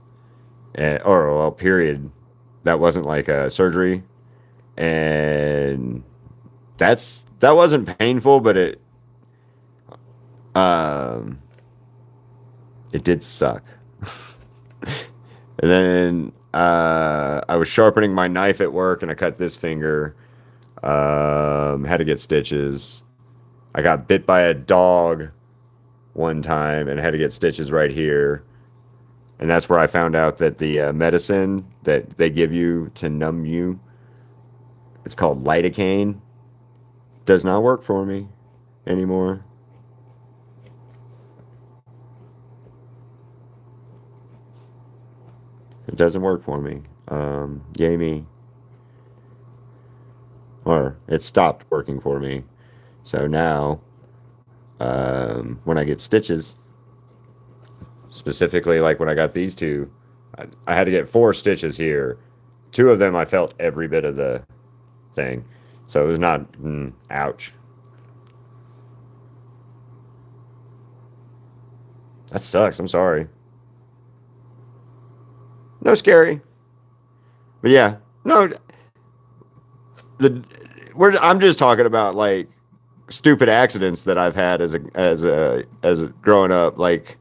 or well, period. That wasn't like a surgery, and that wasn't painful, but um, it did suck. And then I was sharpening my knife at work, and I cut this finger. Had to get stitches. I got bit by a dog one time and had to get stitches right here. And that's where I found out that the medicine that they give you to numb you, it's called lidocaine, does not work for me anymore. It doesn't work for me. Yay me. Or it stopped working for me. So now, when I get stitches, specifically like when I got these two, I had to get four stitches here. Two of them I felt every bit of the thing. So it was not, ouch. That sucks. I'm sorry. No scary. But yeah. No, the I'm just talking about like stupid accidents that I've had as a growing up, like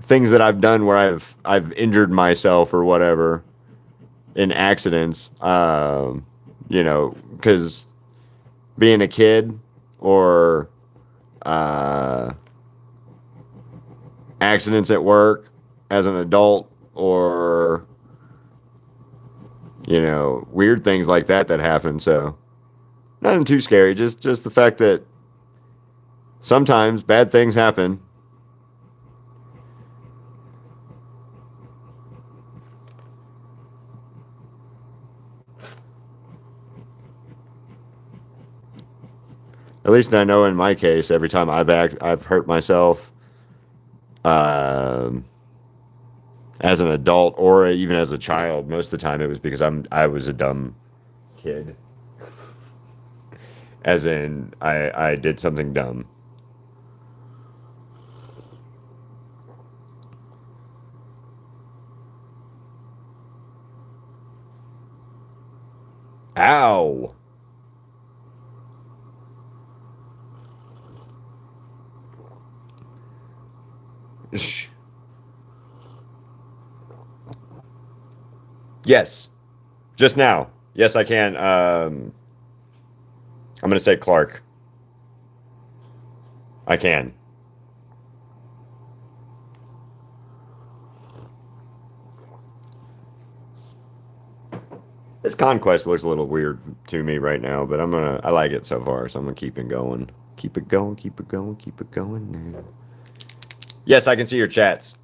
things that I've done where I've injured myself or whatever in accidents. Because being a kid or uh, accidents at work as an adult or weird things like that happen. So nothing too scary. Just the fact that sometimes bad things happen. At least I know in my case, every time I've hurt myself, um, as an adult or even as a child, most of the time it was because I was a dumb kid. As in, I did something dumb. Ow! Yes. Just now. Yes, I can. I'm going to say Clark. I can. This conquest looks a little weird to me right now, but I like it so far, so I'm gonna keep it going. Keep it going, keep it going, keep it going now. Yes, I can see your chats.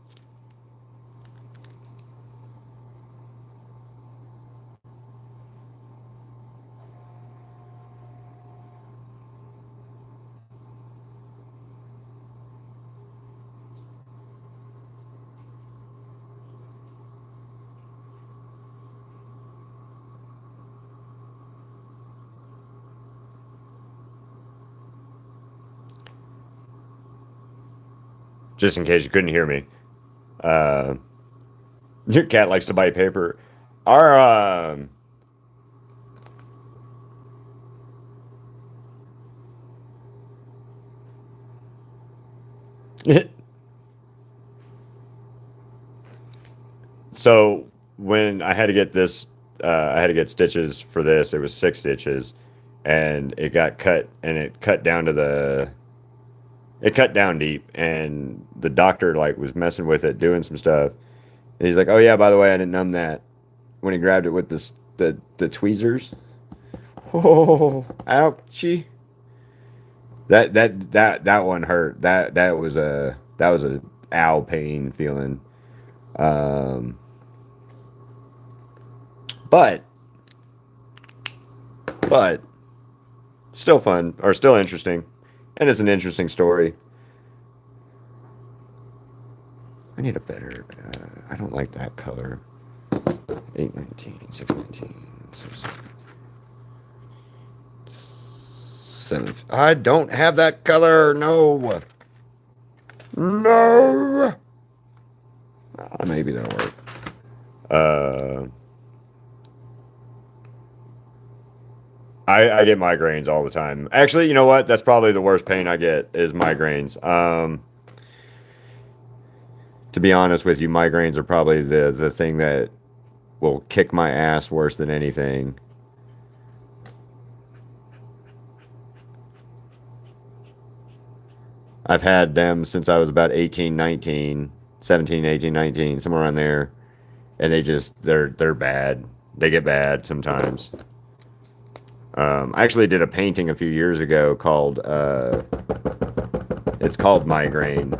Just in case you couldn't hear me. Uh, your cat likes to bite paper. Our so when I had to get this, I had to get stitches for this. It was 6 stitches, and it got cut, and it cut down to it cut down deep, and the doctor like was messing with it, doing some stuff, and he's like, "Oh yeah, by the way, I didn't numb that." When he grabbed it with the tweezers. Oh, ouchie! That one hurt. That was a ow pain feeling. Um, but but still fun or still interesting, and it's an interesting story. I need a better. I don't like that color. 819, 619, 7. I don't have that color. No. No. Maybe that'll work. Uh, I get migraines all the time. Actually, you know what? That's probably the worst pain I get is migraines. To be honest with you, migraines are probably the thing that will kick my ass worse than anything. I've had them since I was about 18, 19, 17, 18, 19, somewhere around there. And they're bad. They get bad sometimes. I actually did a painting a few years ago called it's called Migraine.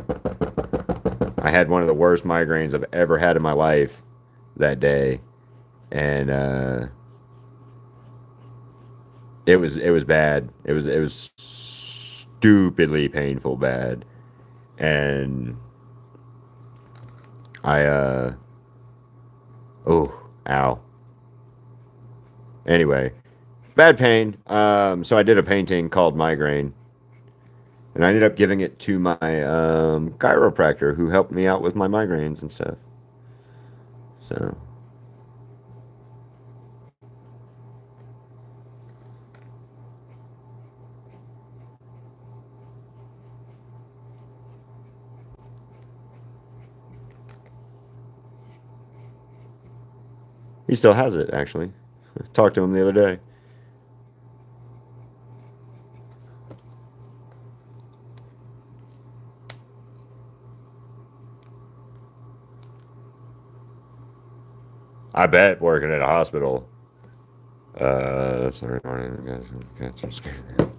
I had one of the worst migraines I've ever had in my life that day, and it was bad. It was stupidly painful bad, and I oh ow. Anyway, bad pain. So I did a painting called Migraine, and I ended up giving it to my chiropractor who helped me out with my migraines and stuff. So he still has it actually. Talked to him the other day. I bet working at a hospital. Sorry, guys, I'm scared.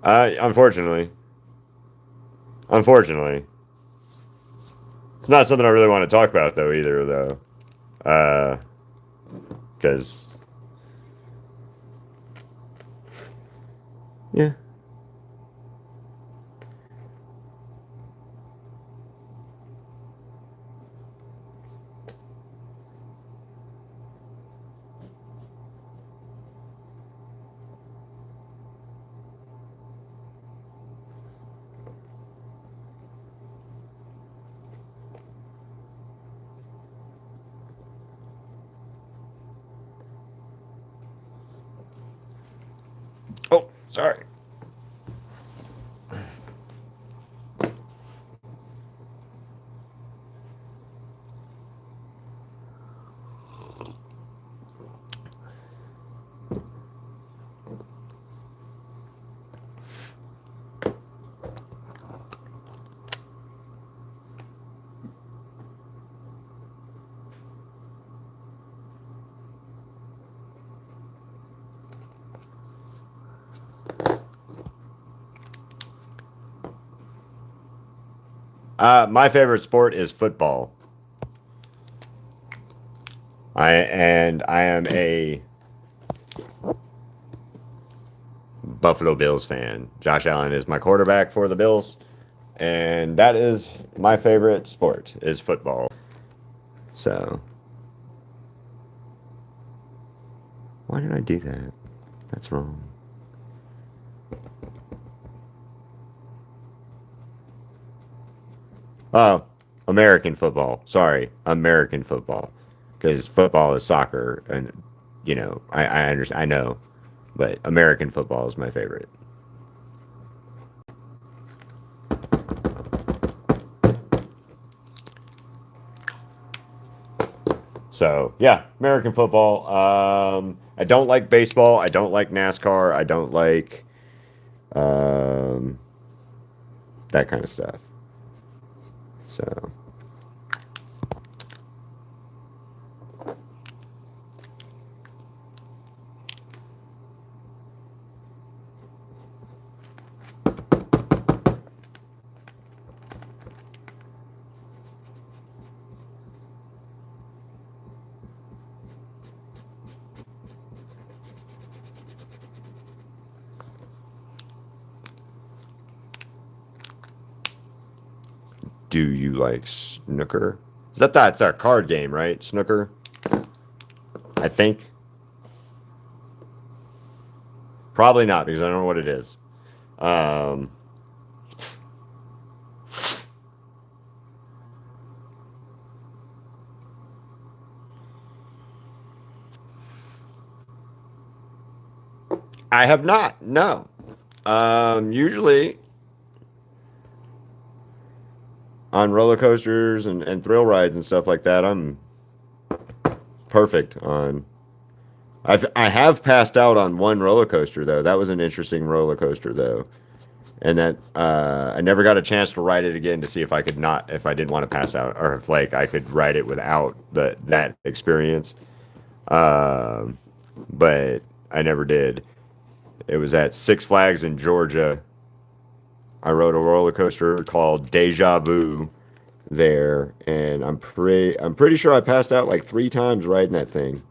Unfortunately, unfortunately, it's not something I really want to talk about though either though. Because yeah. Oh, sorry. My favorite sport is football. I am a Buffalo Bills fan. Josh Allen is my quarterback for the Bills, and that is my favorite sport is football. So, why did I do that? That's wrong. Oh, American football. Sorry, American football. Because football is soccer, and I understand. I know, but American football is my favorite. So yeah, American football. I don't like baseball. I don't like NASCAR. I don't like um, that kind of stuff. So do you like snooker? Is that's a card game, right? Snooker, I think. Probably not because I don't know what it is. Um, I have not. No. Usually on roller coasters and thrill rides and stuff like that, I'm perfect on. I have passed out on one roller coaster though. That was an interesting roller coaster though, and that I never got a chance to ride it again to see if I could not if I didn't want to pass out or if like I could ride it without that experience. Um, but I never did. It was at Six Flags in Georgia. I rode a roller coaster called Deja Vu there, and I'm pretty sure I passed out like 3 times riding that thing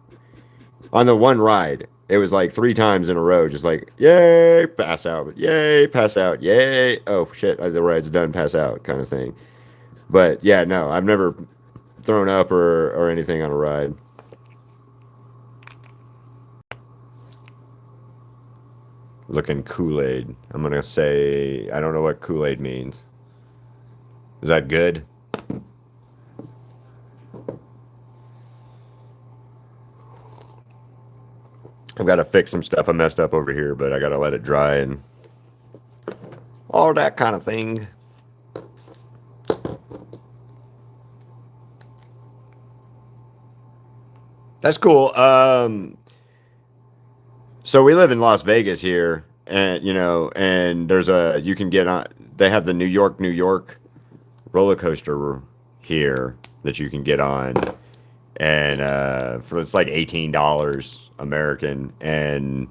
on the one ride. It was like 3 times in a row, just like yay, pass out, yay, pass out, yay. Oh shit, the ride's done, pass out, kind of thing. But yeah, no, I've never thrown up or anything on a ride. Looking Kool Aid. I'm gonna say I don't know what Kool Aid means. Is that good? I've got to fix some stuff I messed up over here, but I got to let it dry and all that kind of thing. That's cool. So we live in Las Vegas here, and and there's a you can get on. They have the New York roller coaster here that you can get on, and for it's like $18 American, and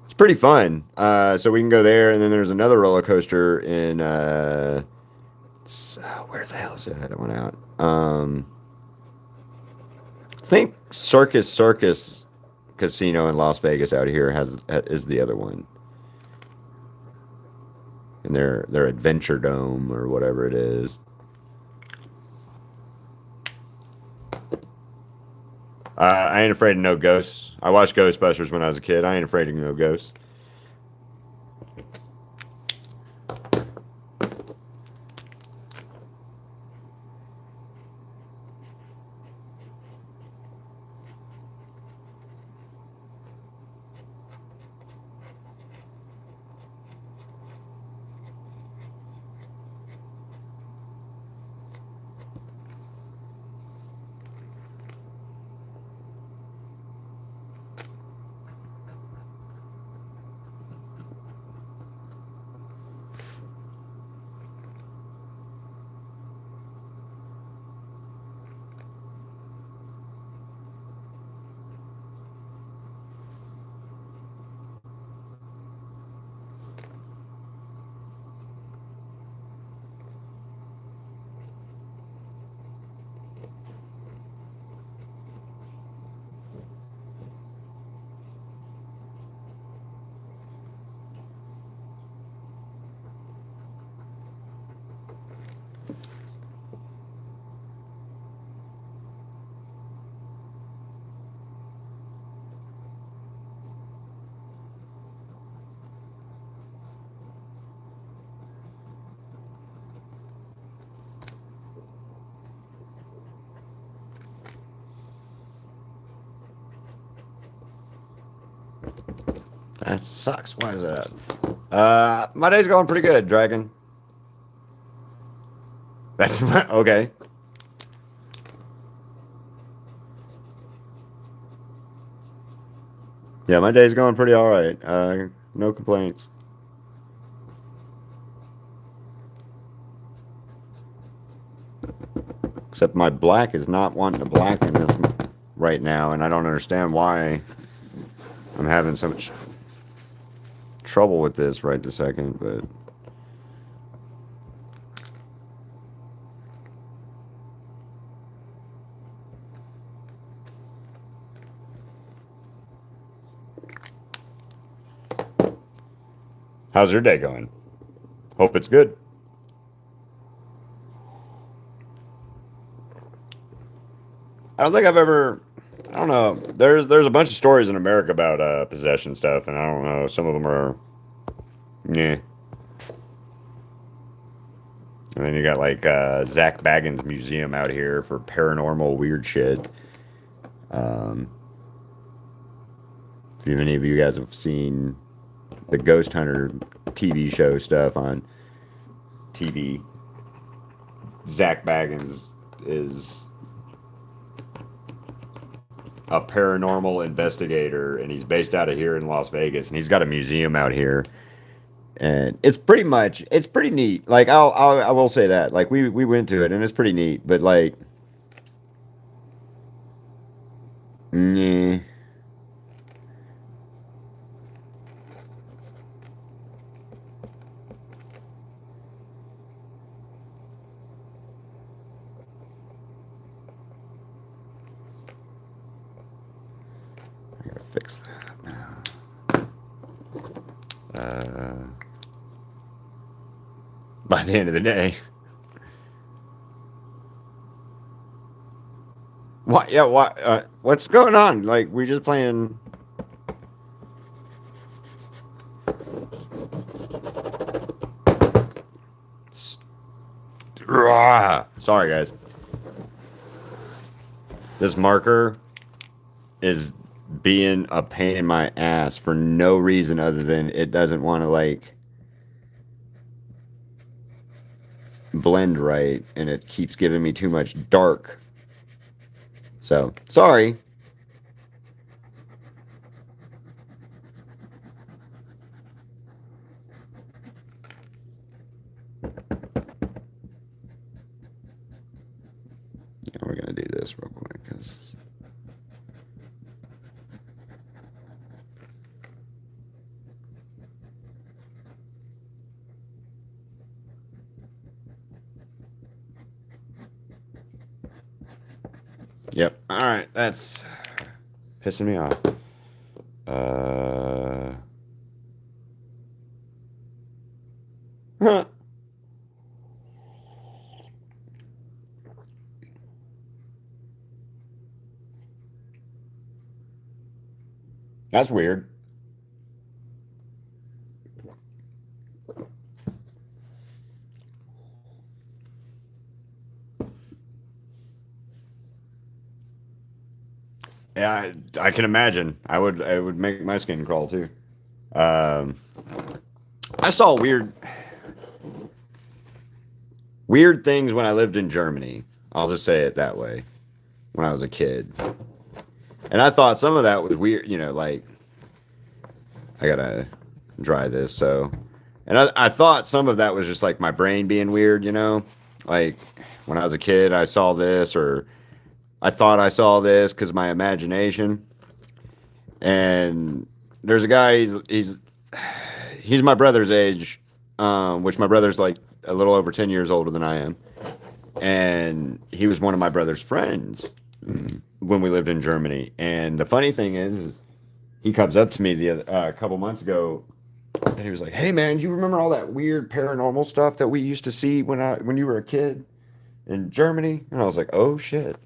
it's pretty fun. So we can go there, and then there's another roller coaster in where the hell is it? That one out. I think Circus Casino in Las Vegas out here has is the other one, in their Adventure Dome or whatever it is. I ain't afraid of no ghosts. I watched Ghostbusters when I was a kid. I ain't afraid of no ghosts. That sucks. Why is that? My day's going pretty good, Dragon. That's okay. Yeah, my day's going pretty all right. No complaints. Except my black is not wanting to blacken this right now, and I don't understand why I'm having so much trouble with this right this second. But how's your day going? Hope it's good. I don't think I've ever. I don't know. There's a bunch of stories in America about possession stuff, and I don't know. Some of them are, yeah. And then you got like Zach Baggins Museum out here for paranormal weird shit. Um, if any of you guys have seen the Ghost Hunter TV show stuff on TV, Zach Baggins is a paranormal investigator, and he's based out of here in Las Vegas, and he's got a museum out here, and it's pretty neat. Like I will say that, like we went to it, and it's pretty neat, but like, yeah, I gotta fix that now. By the end of the day, what? Yeah, what? What's going on? Like we just playing. Sorry, guys. This marker is being a pain in my ass for no reason other than it doesn't want to like blend right, and it keeps giving me too much dark. So sorry. Yeah, we're gonna do this real quick because. Yep. All right. That's pissing me off. Uh. That's weird. Yeah, I can imagine. I would make my skin crawl too. Um, I saw weird things when I lived in Germany. I'll just say it that way. When I was a kid, and I thought some of that was weird. You know, like I gotta dry this. So, and I thought some of that was just like my brain being weird. You know, like when I was a kid, I saw this, or I thought I saw this because my imagination. And there's a guy. He's my brother's age, which my brother's like a little over 10 years older than I am, and he was one of my brother's friends when we lived in Germany. And the funny thing is, he comes up to me a couple months ago, and he was like, "Hey man, do you remember all that weird paranormal stuff that we used to see when you were a kid in Germany?" And I was like, "Oh shit."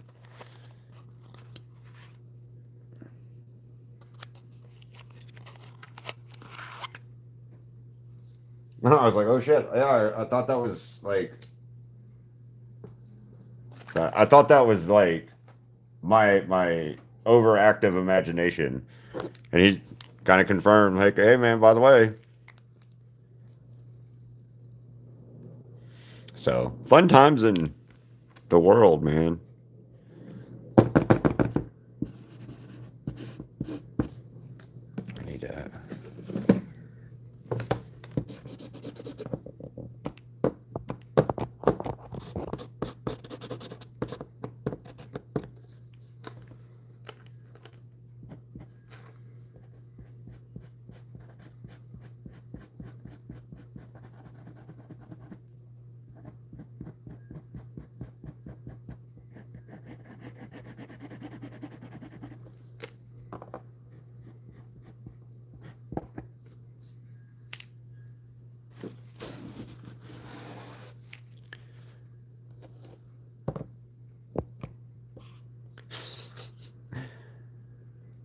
And I was like, "Oh shit." Yeah, I thought that was like I thought that was like my overactive imagination. And he kind of confirmed, like, hey man, by the way. So fun times in the world, man. I need to.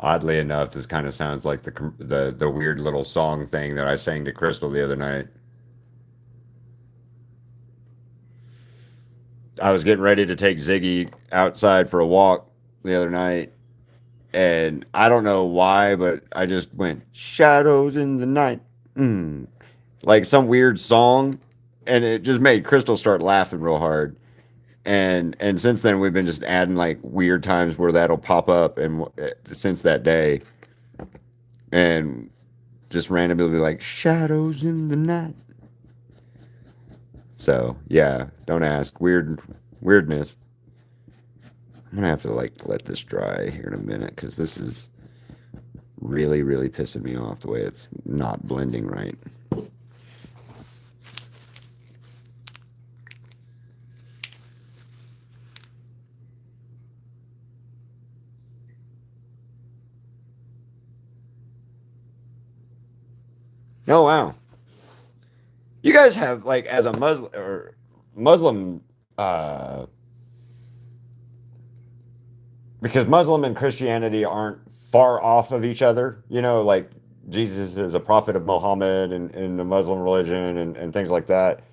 Oddly enough, this kind of sounds like the weird little song thing that I sang to Crystal the other night. I was getting ready to take Ziggy outside for a walk the other night, and I don't know why, but I just went shadows in the night, like some weird song, and it just made Crystal start laughing real hard. And since then we've been just adding like weird times where that'll pop up, and since that day, and just randomly be like shadows in the night. So yeah, don't ask. Weirdness. I'm gonna have to like let this dry here in a minute because this is really pissing me off the way it's not blending right. Oh wow. You guys have like as a Muslim uh because Muslim and Christianity aren't far off of each other, you know, like Jesus is a prophet of Muhammad and the Muslim religion and things like that.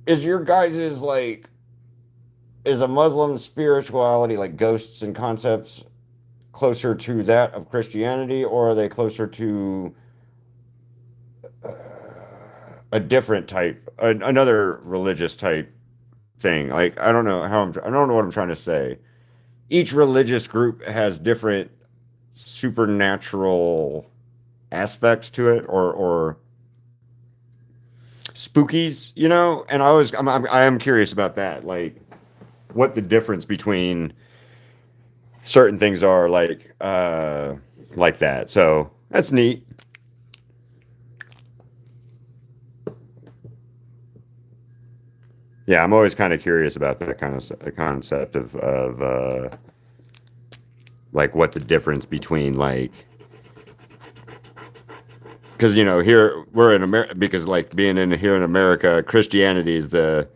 Is your guys's like is a Muslim spirituality like ghosts and concepts closer to that of Christianity, or are they closer to a different type, another religious type thing? Like I don't know I don't know what I'm trying to say. Each religious group has different supernatural aspects to it, or spookies, you know. And I am curious about that, like what the difference between certain things are, like that. So that's neat. Yeah, I'm always kind of curious about that kind of concept of like what the difference between like because you know here we're in America because like being in here in America, Christianity is the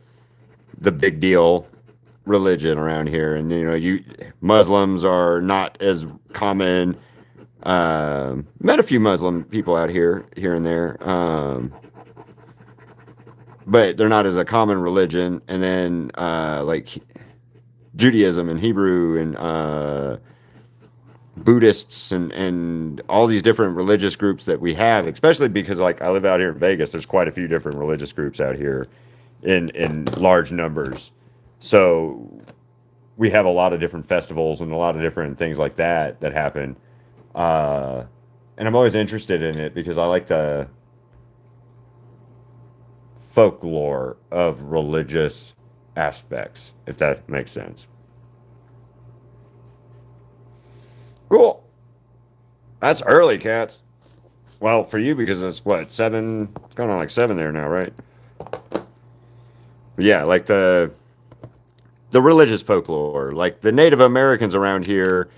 big deal religion around here, and you know you Muslims are not as common. Met a few Muslim people out here and there, but they're not as a common religion. And then like Judaism and Hebrew and Buddhists and all these different religious groups that we have, especially because like I live out here in Vegas, there's quite a few different religious groups out here in large numbers. So we have a lot of different festivals and a lot of different things like that that happen. Uh, and I'm always interested in it because I like the folklore of religious aspects, if that makes sense. Cool. That's early, cats. Well, for you because it's what seven, it's going on like seven there now, right? But yeah, like the religious folklore, like the Native Americans around here,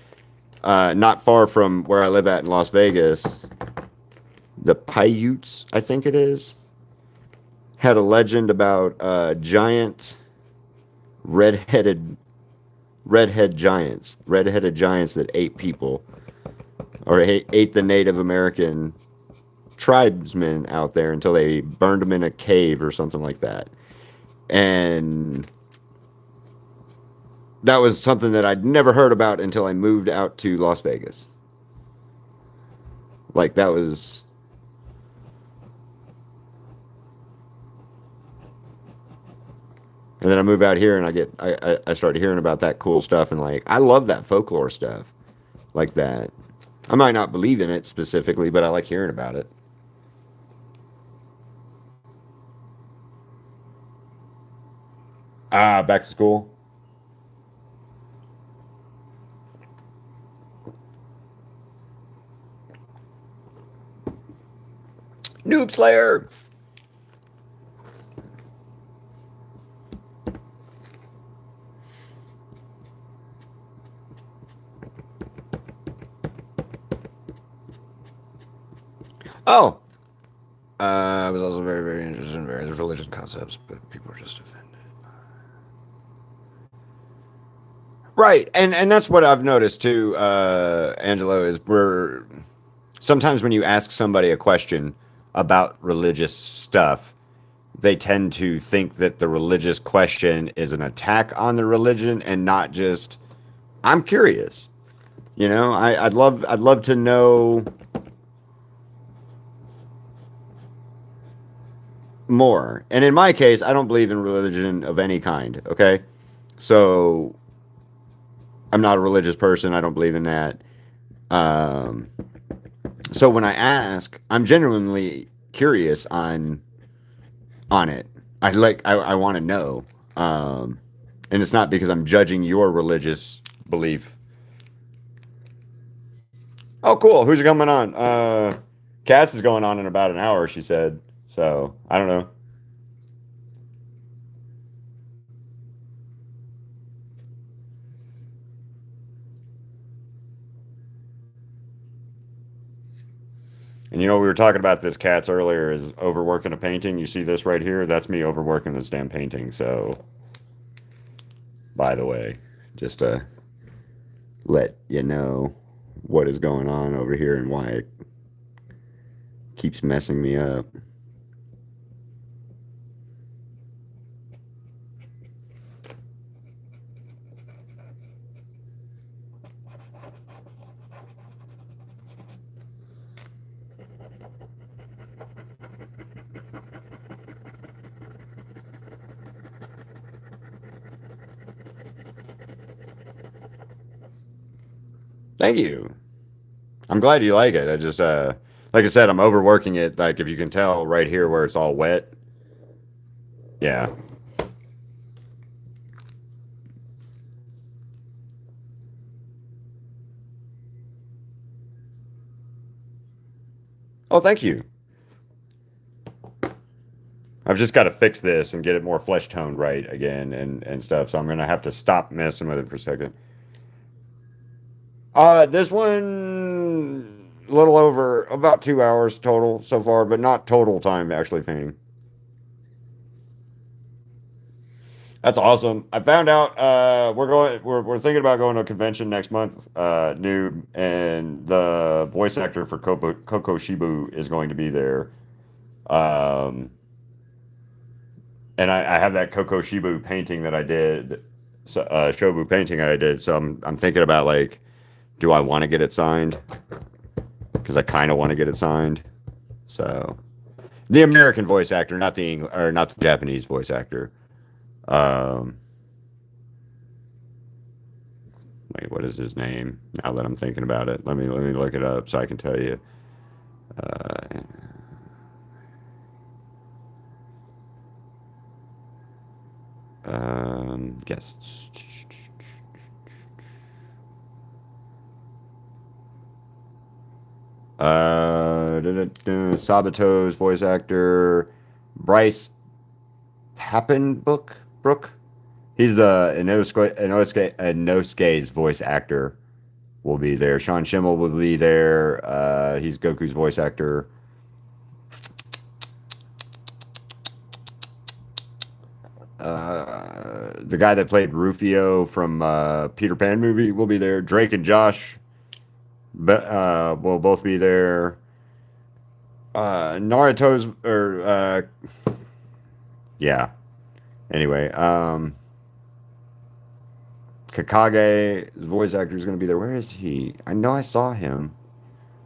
not far from where I live at in Las Vegas, the Paiutes, I think it is, had a legend about giant red-headed redheaded giants that ate people or ate the Native American tribesmen out there until they burned them in a cave or something like that. And that was something that I'd never heard about until I moved out to Las Vegas. Like that was, and then I move out here and I started hearing about that cool stuff and like I love that folklore stuff like that. I might not believe in it specifically, but I like hearing about it. Ah, back to school. Noob Slayer. Oh, I was also very, very interested in various religious concepts, but people are just offended. Right, and that's what I've noticed too, Angelo. Is we're sometimes when you ask somebody a question about religious stuff, they tend to think that the religious question is an attack on the religion and not just I'm curious. You know, I'd love to know more. And in my case, I don't believe in religion of any kind. Okay, so I'm not a religious person. I don't believe in that. Um, so when I ask, I'm genuinely curious on it. I want to know. And it's not because I'm judging your religious belief. Oh, cool. Who's coming on? Katz is going on in about an hour, she said. So I don't know. And you know, we were talking about this Katz earlier is overworking a painting. You see this right here? That's me overworking this damn painting. So, by the way, just to let you know what is going on over here and why it keeps messing me up. Thank you. I'm glad you like it. I just like I said, I'm overworking it. Like if you can tell right here where it's all wet. Yeah. Oh, thank you. I've just got to fix this and get it more flesh toned right again and stuff. So I'm gonna have to stop messing with it for a second. This one a little over about 2 hours total so far, but not total time actually painting. That's awesome. I found out we're thinking about going to a convention next month, new, and the voice actor for Coco Shibu is going to be there. Um, and I have that Coco Shibu painting that I did, Shobu painting that I did. So I'm thinking about like, do I want to get it signed? Because I kind of want to get it signed. So the American voice actor, not the or not the Japanese voice actor. Um, Wait, what is his name? Now that I'm thinking about it, let me look it up so I can tell you. Uh, Guests. Sabato's voice actor, Bryce Pappenbook Brook. He's the Inosuke's voice actor. Will be there. Sean Schimmel will be there. He's Goku's voice actor. The guy that played Rufio from Peter Pan movie will be there. Drake and Josh will both be there. Naruto's or yeah. Anyway, Kakage's voice actor is going to be there. Where is he? I know I saw him.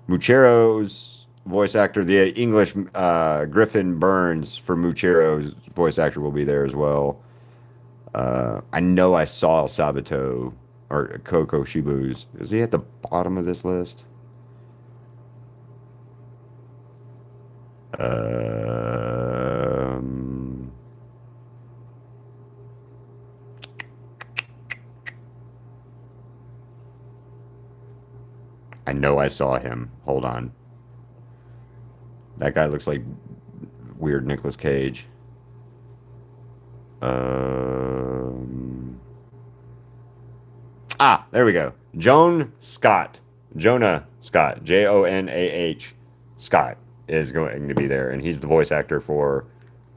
Muchero's voice actor, the English Griffin Burns for Muchero's voice actor will be there as well. I know I saw Sabato or Coco Shibu's. Is he at the bottom of this list? Um, I know I saw him. Hold on. That guy looks like weird Nicolas Cage. Um, there we go. Joan Scott. Jonah Scott. Jonah Scott is going to be there, and he's the voice actor for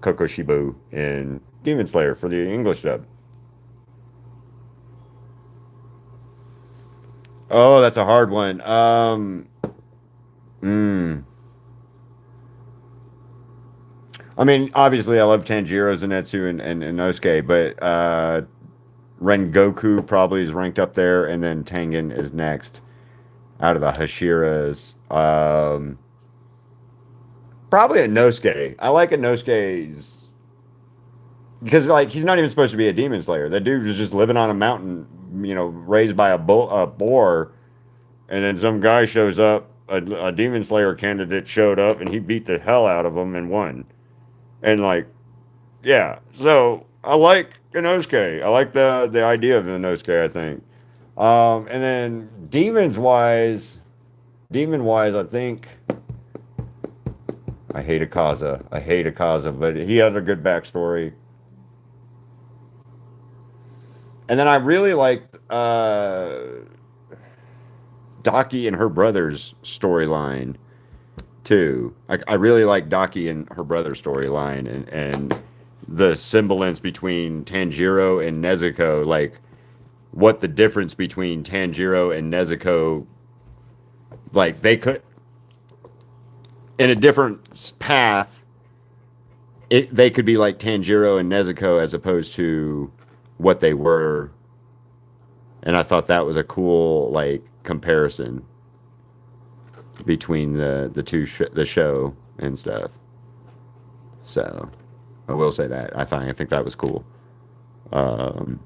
Koko Shibu in Demon Slayer for the English dub. Oh, that's a hard one. Mm, I mean, obviously, I love Tanjiro, Zenitsu, and Inosuke, but Rengoku probably is ranked up there, and then Tengen is next out of the Hashiras. Probably Inosuke. I like Inosuke's because like he's not even supposed to be a demon slayer. That dude was just living on a mountain, raised by a boar, and then some guy shows up. A demon slayer candidate showed up, and he beat the hell out of him and won. And like, yeah. So I like Inosuke. I like the idea of Inosuke. I think. And then demon wise, I think I hate Akaza. I hate Akaza, but he had a good backstory. And then I really liked Daki and her brother's storyline too. I really like Daki and her brother's storyline and the semblance between Tanjiro and Nezuko, like what the difference between Tanjiro and Nezuko, like they could in a different path, they could be like Tanjiro and Nezuko as opposed to what they were, and I thought that was a cool like comparison between the show and stuff. So I will say that I think that was cool. Um,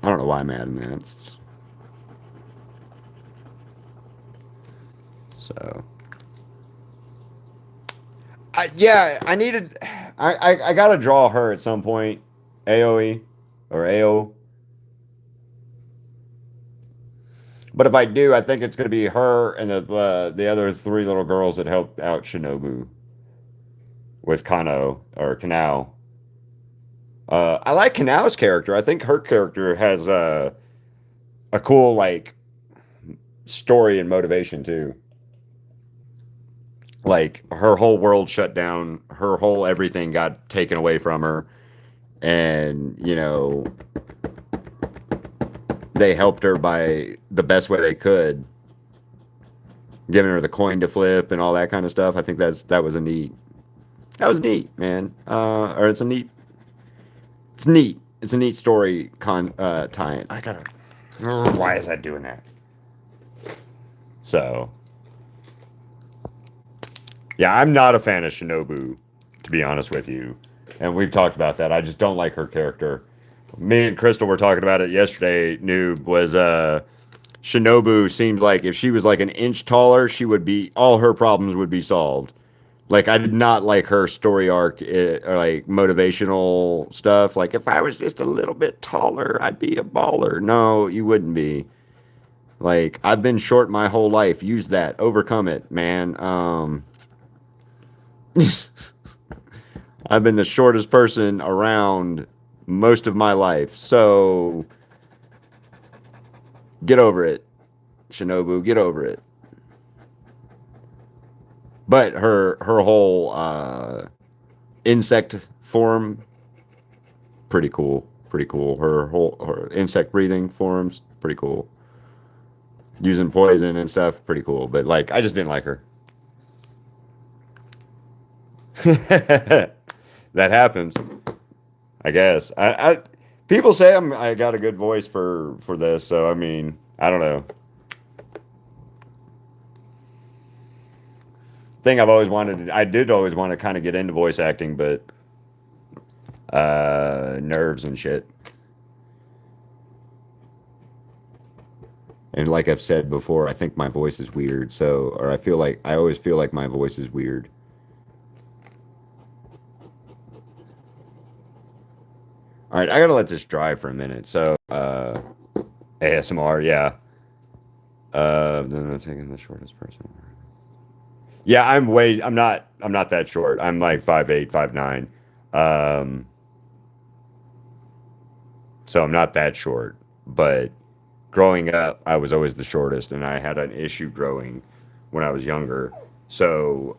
I don't know why I'm adding that. So yeah, I needed. I gotta draw her at some point. AOE or AO. But if I do, I think it's gonna be her and the other three little girls that helped out Shinobu with Kano or Kanao. I like Kanao's character. I think her character has a cool like story and motivation too. Like her whole world shut down, her whole everything got taken away from her, and they helped her by the best way they could, giving her the coin to flip and all that kind of stuff. I think that was a neat. That was neat, man. Or it's a neat. It's neat. It's a neat story tie-in. I gotta. Why is that doing that? So, yeah, I'm not a fan of Shinobu, to be honest with you. And we've talked about that. I just don't like her character. Me and Crystal were talking about it yesterday. Noob was Shinobu seemed like if she was like an inch taller, she would be all her problems would be solved. Like I did not like her story arc or like motivational stuff. Like if I was just a little bit taller, I'd be a baller. No, you wouldn't be. Like I've been short my whole life. Use that. Overcome it, man. I've been the shortest person around most of my life. So get over it, Shinobu. Get over it. But her whole insect form, pretty cool. Pretty cool. Her insect breathing forms, pretty cool. Using poison and stuff, pretty cool. But like, I just didn't like her. That happens, I guess. People say I got a good voice for this, so I mean, I don't know. thing I've always wanted. I did always want to kind of get into voice acting, but nerves and shit. And like I've said before, I think my voice is weird. So, or I always feel like my voice is weird. All right, I gotta let this dry for a minute. So, ASMR, yeah. Then I'm taking the shortest person. Yeah, I'm not that short. I'm like 5'8", 5'9". Um, so I'm not that short. But growing up, I was always the shortest, and I had an issue growing when I was younger. So,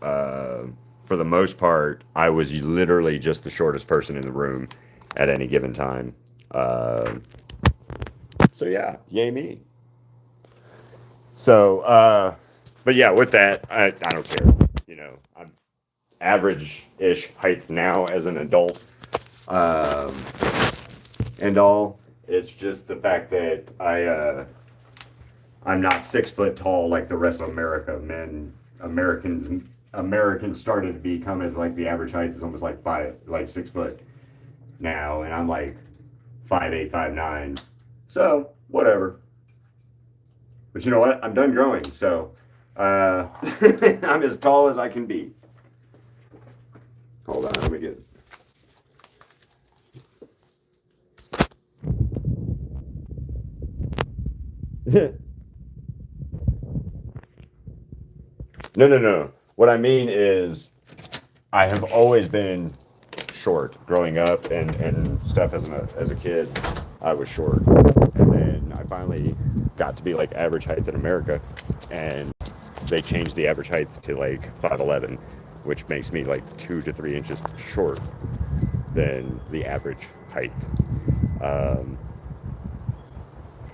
for the most part, I was literally just the shortest person in the room at any given time. Uh, so yeah, yay me. So, but yeah, with that, I don't care. You know, I'm average-ish height now as an adult, um, and all. It's just the fact that I'm not 6 foot tall like the rest of America. Americans started to become as like the average height is almost like 6 foot now, and I'm like 5'8", 5'9". So whatever. But you know what? I'm done growing, so I'm as tall as I can be. Hold on, let me get. No, no, no. What I mean is, I have always been short growing up and stuff as a kid. I was short, and then I finally got to be like average height in America, and they changed the average height to like 5'11", which makes me like 2 to 3 inches short than the average height. Um,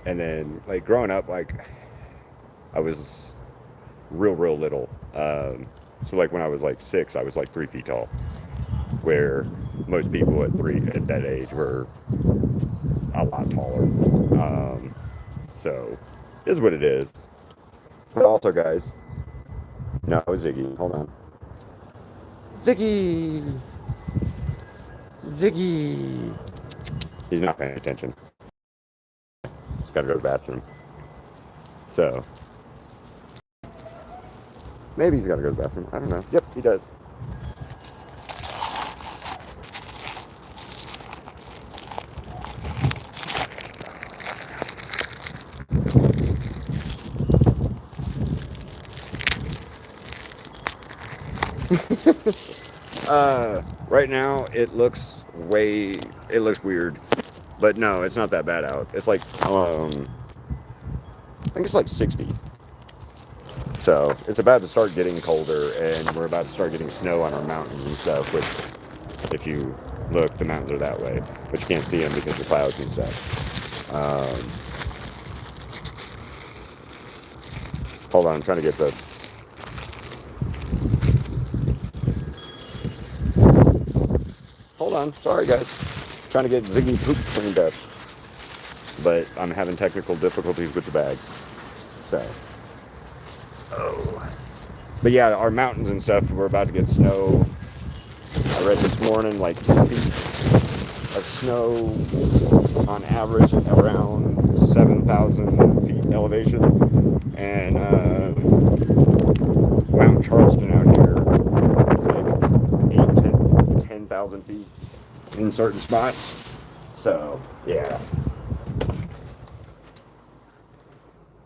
and then like growing up, like I was real little. So like when I was like 6, I was like 3 feet tall, where most people at that age were a lot taller. So is what it is. But also, guys, no, Ziggy, hold on. Ziggy, Ziggy. He's not paying attention. He's got to go to the bathroom. So maybe he's got to go to the bathroom. I don't know. Yep, he does. Right now it looks weird, but no, it's not that bad out. It's like I think it's like 60. So it's about to start getting colder, and we're about to start getting snow on our mountains and stuff. Which, if you look, the mountains are that way, but you can't see them because of the clouds and stuff. Hold on, I'm trying to get the. Hold on, sorry guys, trying to get Ziggy poop cleaned up, but I'm having technical difficulties with the bag. So, oh, but yeah, our mountains and stuff. We're about to get snow. I read this morning like 10 feet of snow on average at around 7,000 feet elevation. And Mount Charleston out here is like 10,000 feet in certain spots. So, yeah.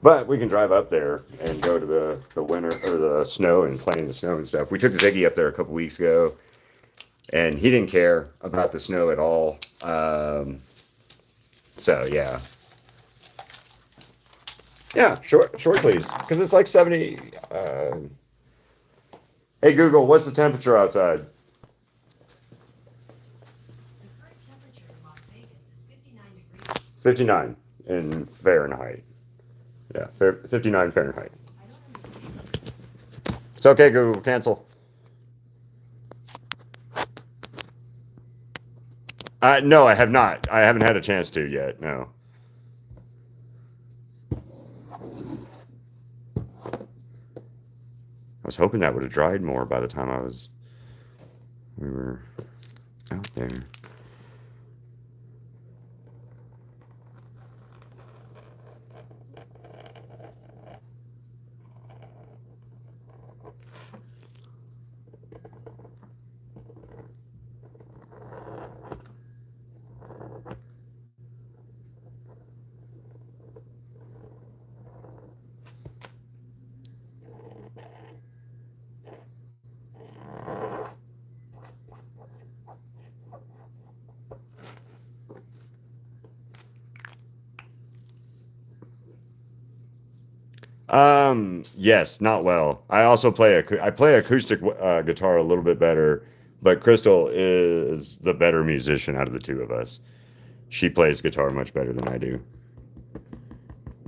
But we can drive up there and go to the winter or the snow and play in the snow and stuff. We took Ziggy up there a couple weeks ago, and he didn't care about the snow at all. So yeah, yeah, short please, because it's like 70. Hey Google, what's the temperature outside? The current temperature in Las Vegas is 59 degrees. 59 in Fahrenheit. Yeah, 59 Fahrenheit. It's okay, Google, cancel. No, I have not. I haven't had a chance to yet. No. I was hoping that would have dried more by the time we were out there. Yes, not well. I also I play acoustic guitar a little bit better, but Crystal is the better musician out of the two of us. She plays guitar much better than I do.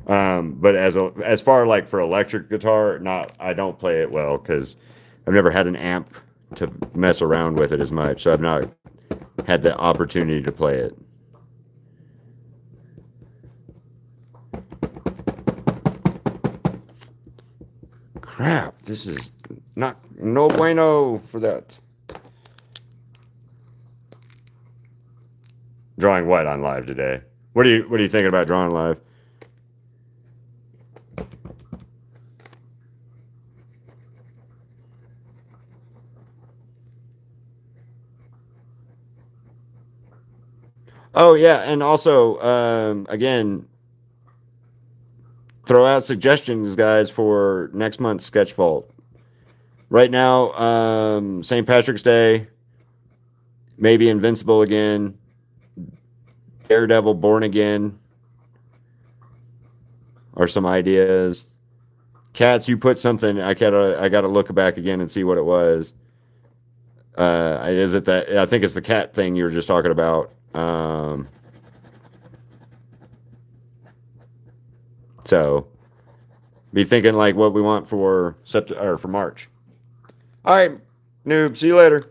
But as far like for electric guitar, not I don't play it well because I've never had an amp to mess around with it as much, so I've not had the opportunity to play it. Crap, this is not no bueno for that. Drawing what on live today? What are you thinking about drawing live? Oh yeah, and also again, throw out suggestions, guys, for next month's sketch vault. Right now, St. Patrick's Day, maybe Invincible again, Daredevil Born Again are some ideas. Cats, you put something. I gotta look back again and see what it was. Is it that? I think it's the cat thing you were just talking about. So be thinking like what we want for or for March. All right, noob. See you later.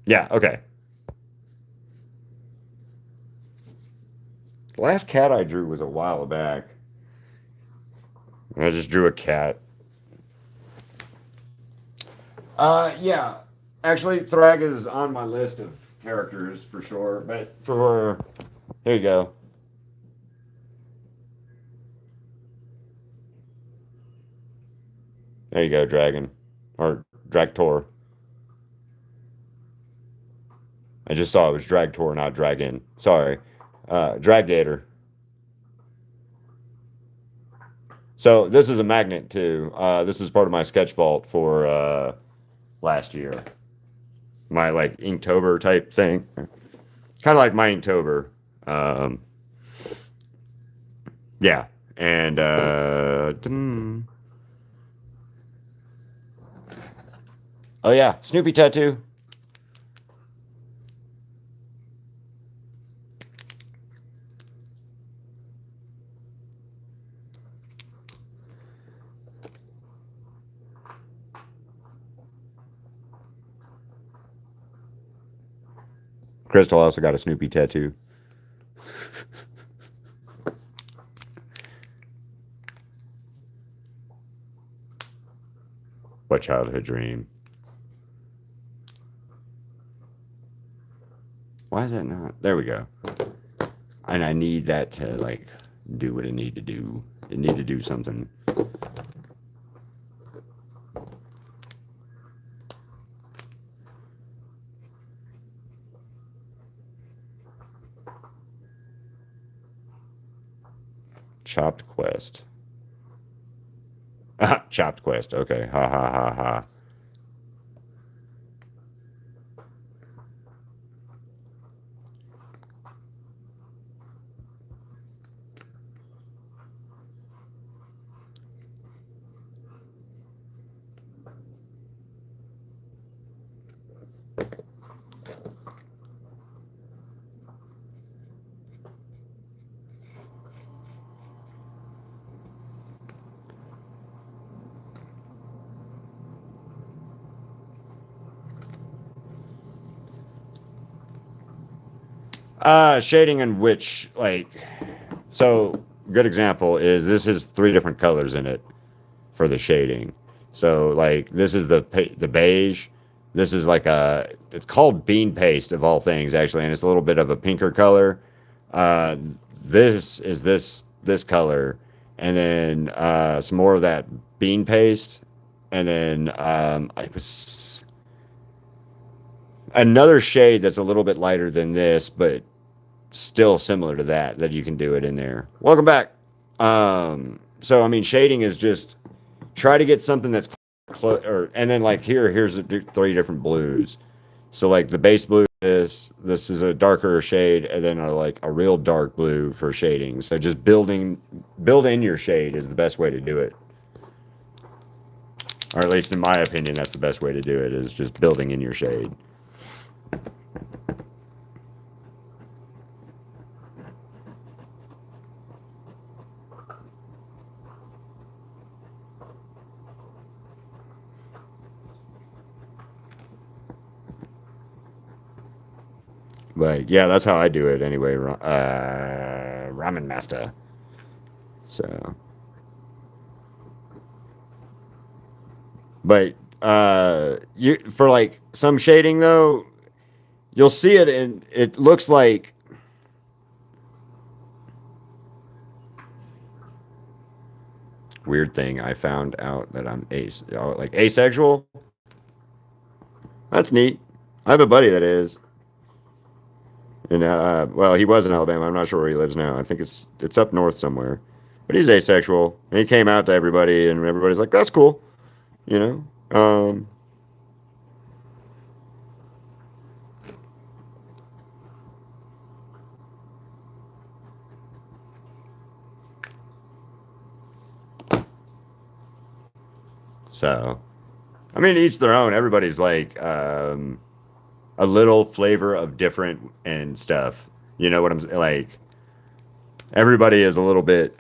Yeah. Okay. The last cat I drew was a while back. I just drew a cat. Yeah. Actually, Thrag is on my list of characters for sure. But for here you go. There you go, Dragon or Dragtor. I just saw it was Dragtor, not Dragon. Sorry, Draggator. So this is a magnet too. This is part of my sketch vault for last year. My like Inktober type thing, kind of like my Inktober. Um, yeah, and oh yeah, Snoopy tattoo. Crystal also got a Snoopy tattoo. What childhood dream? Why is that not? There we go. And I need that to like do what it need to do. It need to do something. Chopped quest. Chopped quest. Okay. Ha ha ha ha. Shading and which like so good example is this is three different colors in it for the shading. So like this is the beige. This is like a it's called bean paste of all things actually, and it's a little bit of a pinker color. Uh, this is this color, and then some more of that bean paste, and then it was another shade that's a little bit lighter than this, but still similar to that you can do it in there. Welcome back. So I mean, shading is just try to get something that's close, or and then like here's three different blues. So like the base blue is this is a darker shade, and then like a real dark blue for shading. So just build in your shade is the best way to do it, or at least in my opinion, that's the best way to do it is just building in your shade. But yeah, that's how I do it anyway. Ramen master. So, but you for like some shading though, you'll see it and it looks like weird thing. I found out that I'm like asexual. That's neat. I have a buddy that is. And well, he was in Alabama. I'm not sure where he lives now. I think it's up north somewhere. But he's asexual. And he came out to everybody, and everybody's like, "That's cool," you know. So, I mean, each their own. Everybody's like a little flavor of different and stuff. You know what I'm like? Everybody is a little bit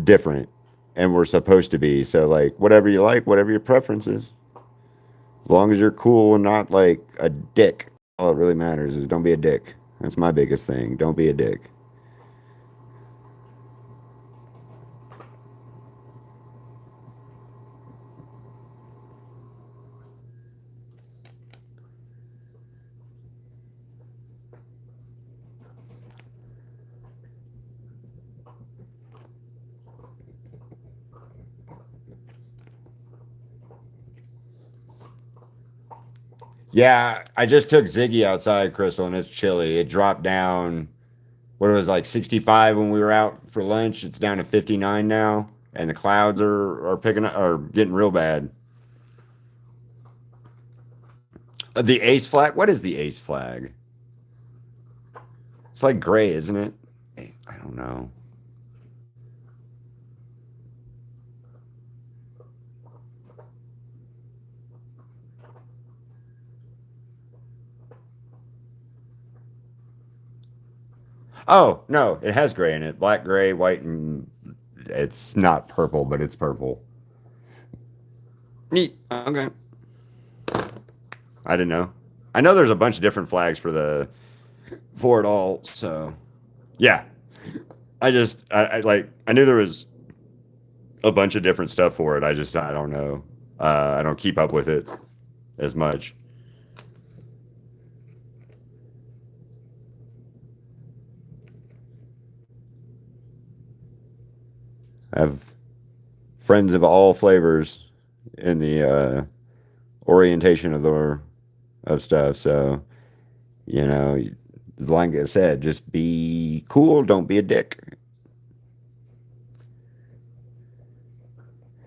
different, and we're supposed to be. So, like, whatever you like, whatever your preference is. As long as you're cool and not like a dick. All it really matters is don't be a dick. That's my biggest thing. Don't be a dick. Yeah, I just took Ziggy outside, Crystal, and it's chilly. It dropped down, what it was like 65 when we were out for lunch. It's down to 59 now, and the clouds are picking up, are getting real bad. The ace flag? What is the ace flag? It's like gray, isn't it? I don't know. Oh, no, it has gray in it. Black, gray, white, and it's not purple, but it's purple. Neat. Okay. I didn't know. I know there's a bunch of different flags for it all, so yeah. I like I knew there was a bunch of different stuff for it. I don't know. I don't keep up with it as much. I have friends of all flavors in the orientation of stuff. So you know, like I said, just be cool. Don't be a dick.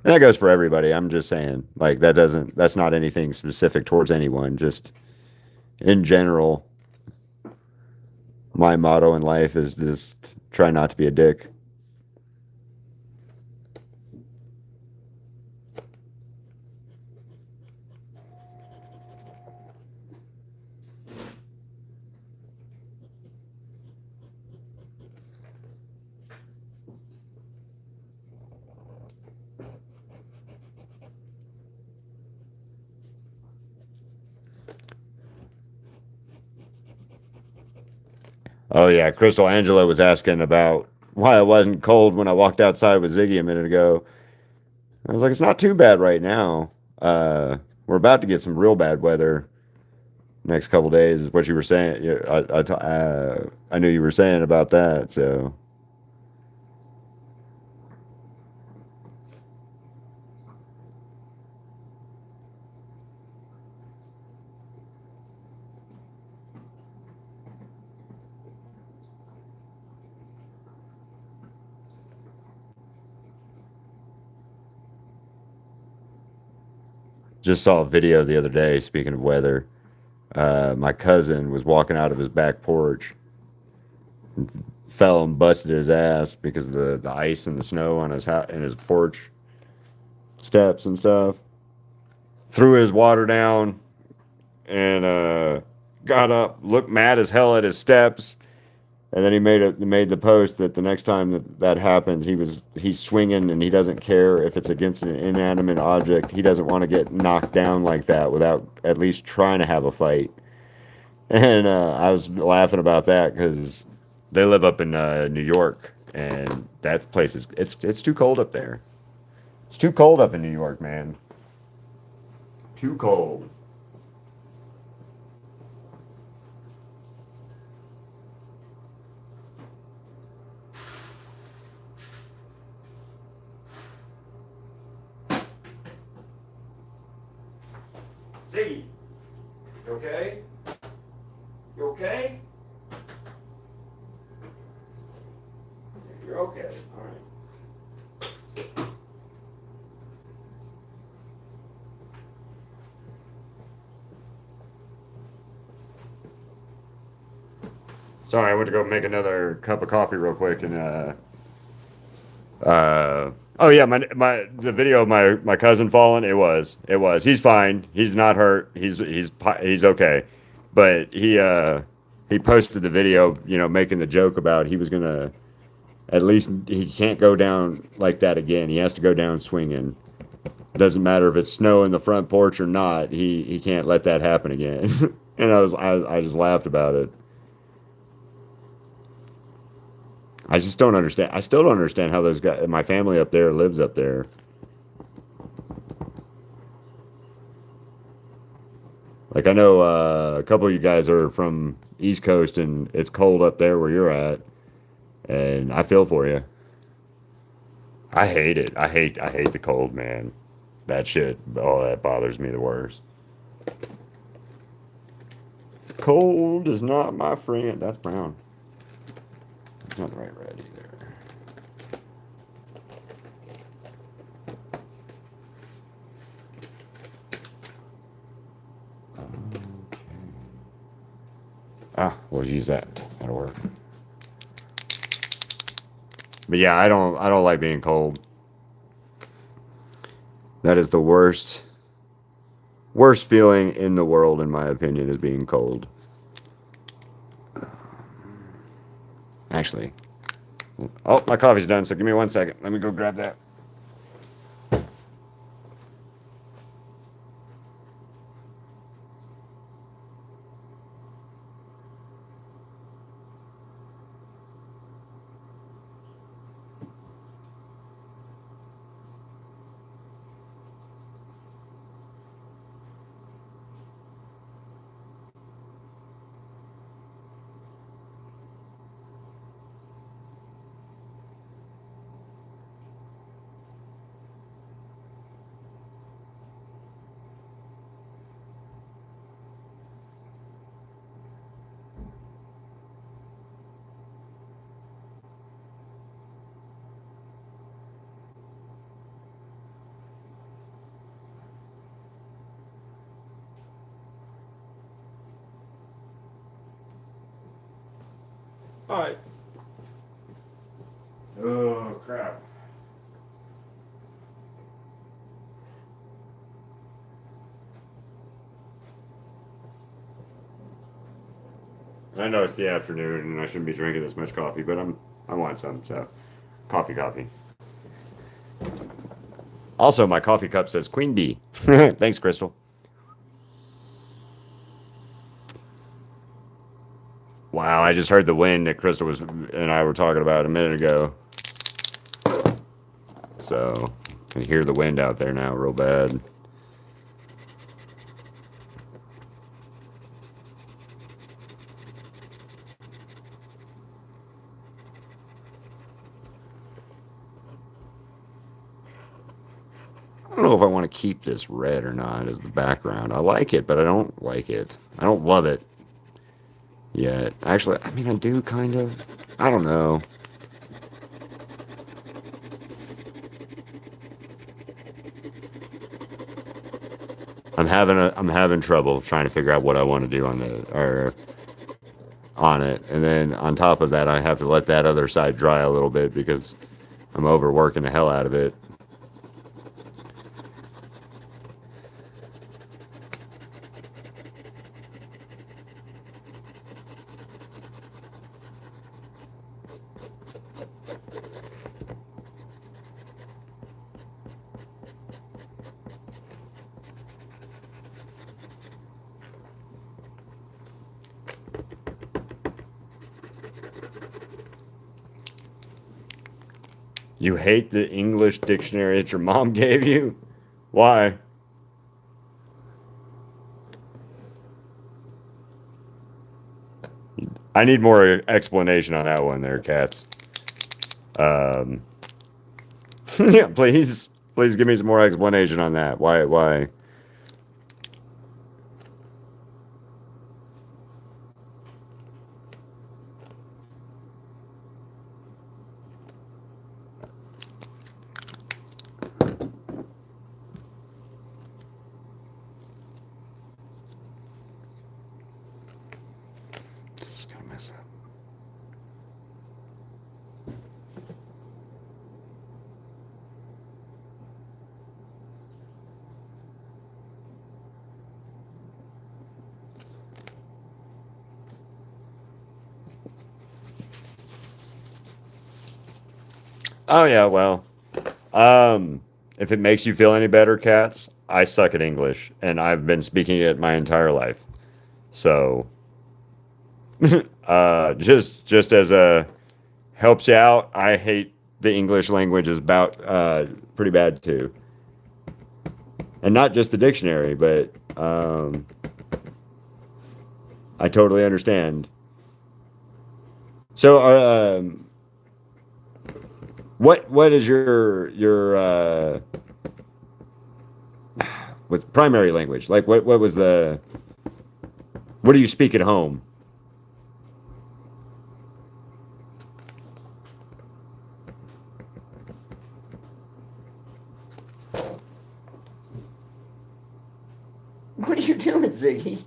And that goes for everybody. I'm just saying, like that's not anything specific towards anyone. Just in general, my motto in life is just try not to be a dick. Oh yeah, Crystal Angela was asking about why it wasn't cold when I walked outside with Ziggy a minute ago. I was like, it's not too bad right now. We're about to get some real bad weather next couple days, is what you were saying. Yeah, I knew you were saying about that. So just saw a video the other day. Speaking of weather, my cousin was walking out of his back porch, fell and busted his ass because of the ice and the snow on his house and his porch steps and stuff. Threw his water down and got up, looked mad as hell at his steps, and then he made the post that the next time that happens, he's swinging and he doesn't care if it's against an inanimate object. He doesn't want to get knocked down like that without at least trying to have a fight. And I was laughing about that because they live up in New York, and that place is it's too cold up there. It's too cold up in New York, man. Too cold. Ziggy, you okay? You okay? You're okay. All right. Sorry, I went to go make another cup of coffee real quick, and oh yeah, the video of my cousin falling. It was. He's fine. He's not hurt. He's okay, but he posted the video, making the joke about he was gonna at least he can't go down like that again. He has to go down swinging. Doesn't matter if it's snow in the front porch or not. He can't let that happen again. And I just laughed about it. I just don't understand. I still don't understand how those guys, my family up there lives up there. Like I know a couple of you guys are from East Coast, and it's cold up there where you're at, and I feel for you. I hate it. I hate the cold, man. That shit. Oh, that bothers me the worst. Cold is not my friend. That's brown. That's not the right red either. Okay. We'll use that. That'll work. But yeah, I don't like being cold. That is the worst feeling in the world, in my opinion, is being cold. Actually, oh, my coffee's done, so give me 1 second. Let me go grab that. All right. Oh, crap. I know it's the afternoon and I shouldn't be drinking this much coffee, but I want some, so coffee. Also, my coffee cup says Queen Bee. Thanks, Crystal. Wow, I just heard the wind that Crystal was and I were talking about a minute ago. So I can hear the wind out there now real bad. I don't know if I want to keep this red or not as the background. I like it, but I don't like it. I don't love it yet. Actually, I mean, I do kind of. I don't know. I'm having trouble trying to figure out what I want to do on the or on it, and then on top of that, I have to let that other side dry a little bit because I'm overworking the hell out of it. You hate the English dictionary that your mom gave you? Why? I need more explanation on that one there, Cats. Yeah, please give me some more explanation on that. Why? This is gonna mess up. Oh yeah, well, if it makes you feel any better, Cats, I suck at English, and I've been speaking it my entire life. So, just as a helps you out, I hate the English language is about pretty bad too, and not just the dictionary, but I totally understand. So, what is your with primary language? Like, what was the what do you speak at home? What are you doing, Ziggy?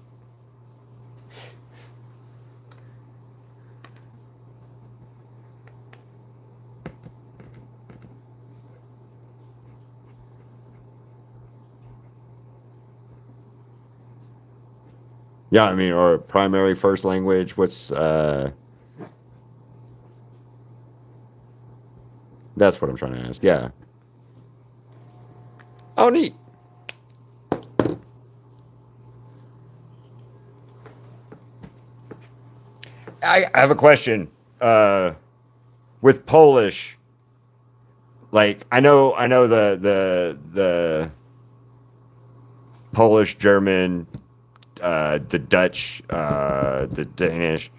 Yeah, I mean, or primary first language. What's that's what I'm trying to ask. Yeah. Oh, neat. I have a question. With Polish, like I know the Polish, German, the Dutch, the Danish.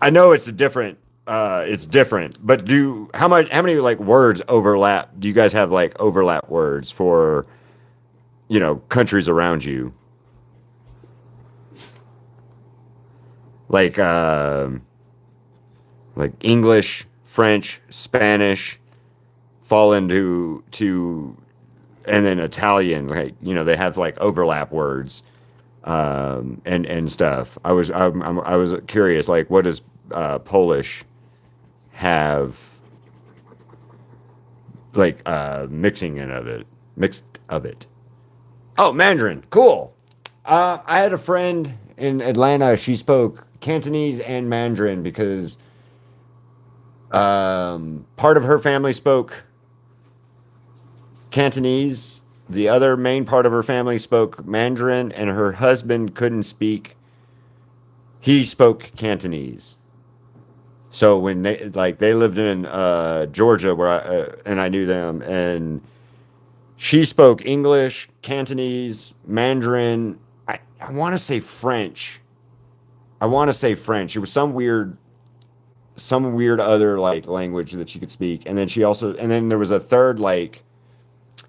I know it's a different. It's different, but do how many like words overlap? Do you guys have like overlap words for countries around you? Like like English, French, Spanish fall into to and then Italian, like they have like overlap words and stuff. I was curious, like what does Polish have like mixing in of it, mixed of it? Oh, Mandarin, cool. I had a friend in Atlanta. She spoke Cantonese and Mandarin because part of her family spoke Cantonese. The other main part of her family spoke Mandarin, and her husband couldn't speak he spoke Cantonese. So when they lived in Georgia where and I knew them, and she spoke English, Cantonese, Mandarin. I want to say French. I want to say French. It was some weird other like language that she could speak, and then there was a third like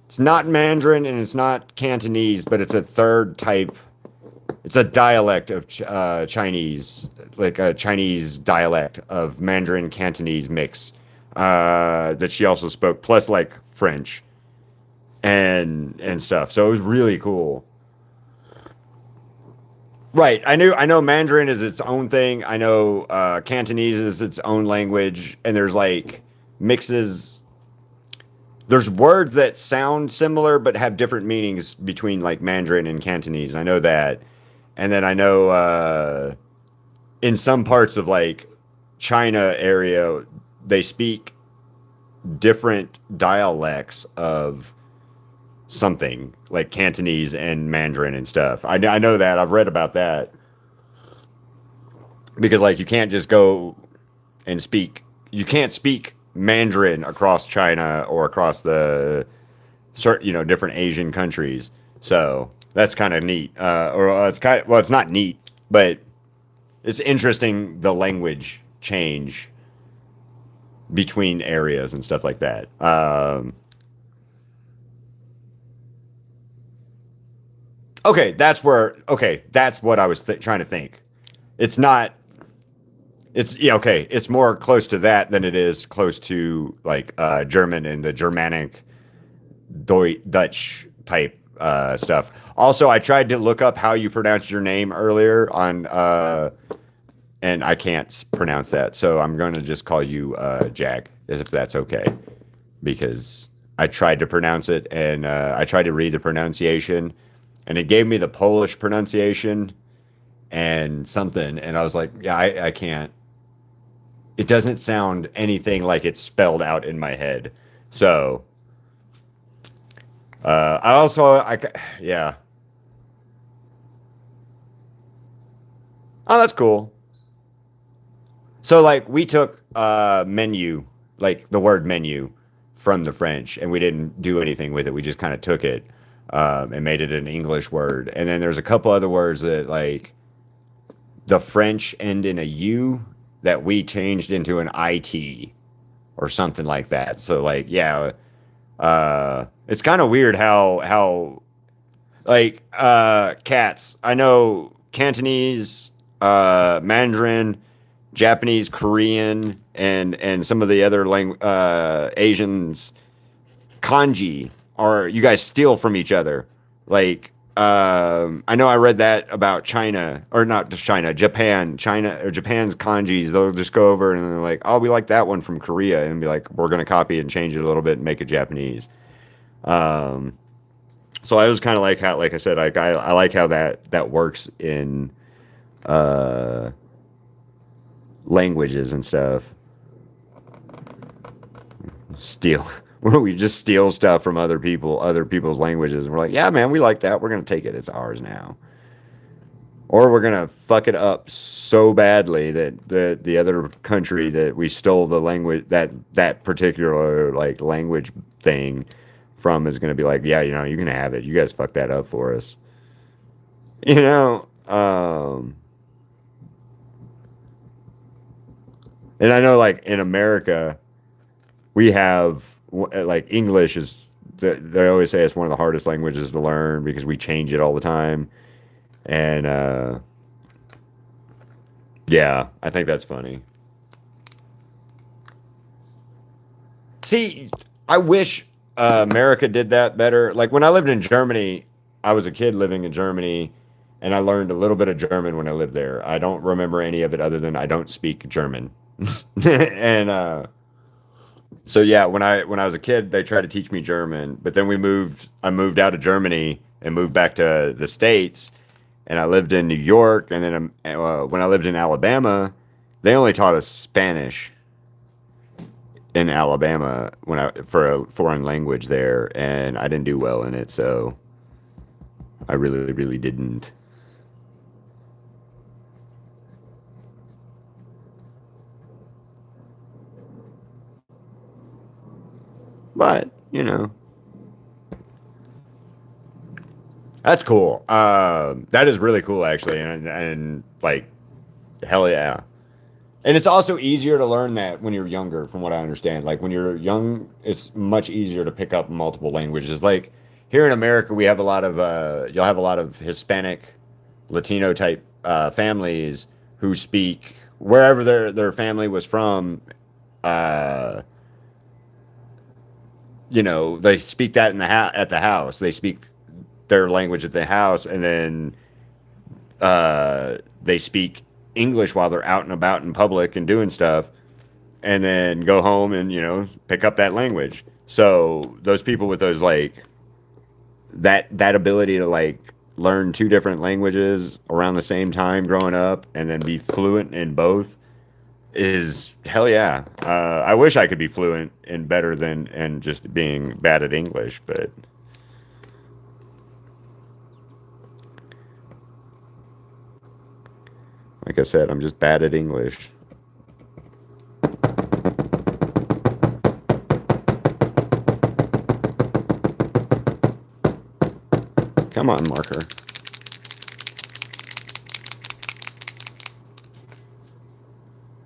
it's not Mandarin and it's not Cantonese, but it's a third type. It's a dialect of Chinese, like a Chinese dialect of Mandarin Cantonese mix that she also spoke, plus like French and stuff. So it was really cool. Right. I know Mandarin is its own thing. I know Cantonese is its own language, and there's like mixes. There's words that sound similar but have different meanings between like Mandarin and Cantonese. I know that. And then I know in some parts of like China area, they speak different dialects of something like Cantonese and Mandarin and stuff. I know that. I've read about that because like you can't just go and speak. You can't speak Mandarin across China or across the certain different Asian countries. So that's kind of neat. It's kind of, well, it's not neat, but it's interesting the language change between areas and stuff like that. That's what I was trying to think. It's not. It's yeah, okay. It's more close to that than it is close to like German and the Germanic Dutch type stuff. Also, I tried to look up how you pronounced your name earlier on, and I can't pronounce that, so I'm going to just call you Jack, as if that's okay, because I tried to pronounce it and I tried to read the pronunciation, and it gave me the Polish pronunciation and something, and I was like, yeah, I can't. It doesn't sound anything like it's spelled out in my head, so. Yeah. Oh, that's cool. So, like, we took menu, like the word menu from the French, and we didn't do anything with it. We just kind of took it and made it an English word. And then there's a couple other words that, like, the French end in a U that we changed into an IT or something like that. So, like, yeah, it's kind of weird how like cats. I know Cantonese, Mandarin, Japanese, Korean, and some of the other Asians kanji are you guys steal from each other. Like I know I read that about China or not just China, Japan, China or Japan's kanjis. They'll just go over and they're like, oh, we like that one from Korea, and be like, we're gonna copy it and change it a little bit and make it Japanese. Um, so I was kind of like how, like I said, I like how that works in uh, languages and stuff. Steal. We just steal stuff from other people's languages. And we're like, yeah, man, we like that. We're gonna take it. It's ours now. Or we're gonna fuck it up so badly that the other country that we stole the language that particular like language thing from is gonna be like, yeah, you can have it. You guys fucked that up for us. You know. And I know like in America we have like English is they always say it's one of the hardest languages to learn because we change it all the time. And yeah, I think that's funny. See, I wish America did that better. Like when I lived in Germany, I was a kid living in Germany, and I learned a little bit of German when I lived there. I don't remember any of it other than I don't speak German. And so yeah, when I was a kid, they tried to teach me German, but then I moved out of Germany and moved back to the States, and I lived in New York, and then when I lived in Alabama, they only taught us Spanish in Alabama for a foreign language there, and I didn't do well in it, so I really really didn't. But, that's cool. That is really cool, actually. And like, hell yeah. And it's also easier to learn that when you're younger, from what I understand. Like when you're young, it's much easier to pick up multiple languages. Like here in America, we have a lot of you'll have a lot of Hispanic, Latino type families who speak wherever their family was from. Uh, they speak that in at the house. They speak their language at the house, and then they speak English while they're out and about in public and doing stuff, and then go home and pick up that language. So those people with those like that ability to like learn two different languages around the same time growing up and then be fluent in both is hell yeah. I wish I could be fluent and better than and just being bad at English, but like I said, I'm just bad at English. Come on, marker.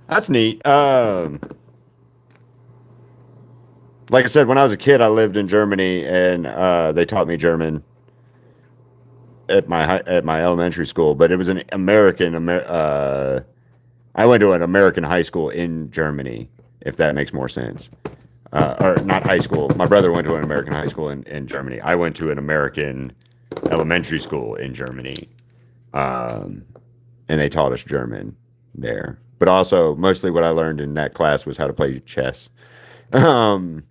That's neat. Like I said, when I was a kid, I lived in Germany, and they taught me German at my elementary school. But it was an I went to an American high school in Germany, if that makes more sense. Or not high school. My brother went to an American high school in Germany. I went to an American elementary school in Germany, and they taught us German there. But also, mostly what I learned in that class was how to play chess. Um,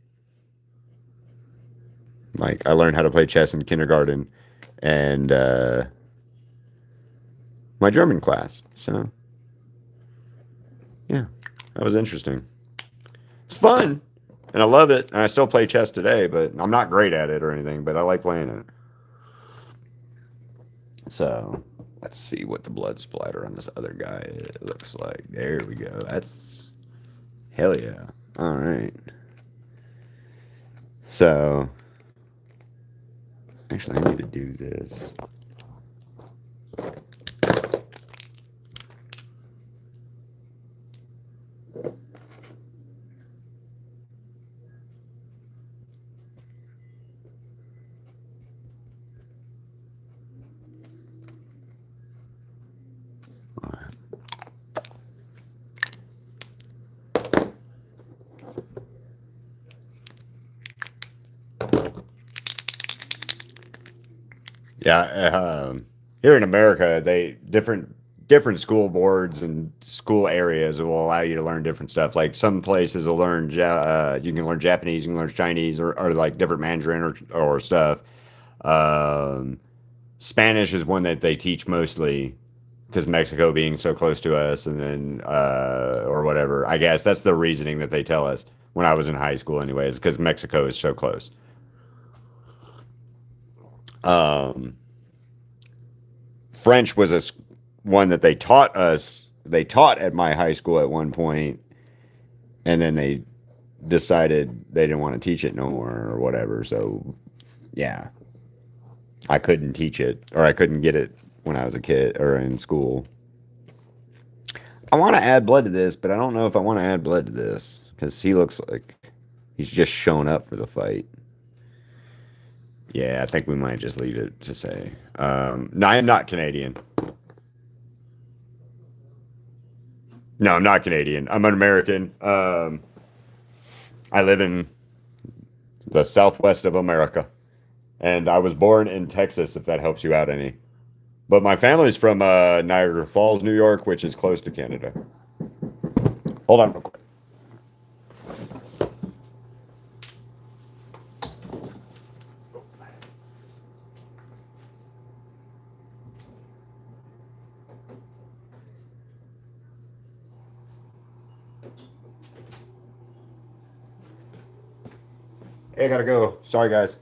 like I learned how to play chess in kindergarten, and my German class. So yeah, that was interesting. It's fun, and I love it. And I still play chess today, but I'm not great at it or anything. But I like playing it. So let's see what the blood splatter on this other guy looks like. There we go. That's hell yeah. All right. So actually, I need to do this. Yeah, here in America, they different school boards and school areas will allow you to learn different stuff. Like some places will you can learn Japanese, you can learn Chinese, or like different Mandarin or stuff. Um, Spanish is one that they teach mostly because Mexico being so close to us, and then or whatever. I guess that's the reasoning that they tell us when I was in high school, anyways, because Mexico is so close. Um, French was one that they taught us. They taught at my high school at one point, and then they decided they didn't want to teach it no more or whatever. So yeah, I couldn't teach it or I couldn't get it when I was a kid or in school. I want to add blood to this, but I don't know if I want to add blood to this because he looks like he's just shown up for the fight. Yeah, I think we might just leave it to say. No, I am not Canadian. No, I'm not Canadian. I'm an American. I live in the southwest of America, and I was born in Texas. If that helps you out any, but my family's from Niagara Falls, New York, which is close to Canada. Hold on, real quick. Hey, I gotta go. Sorry, guys.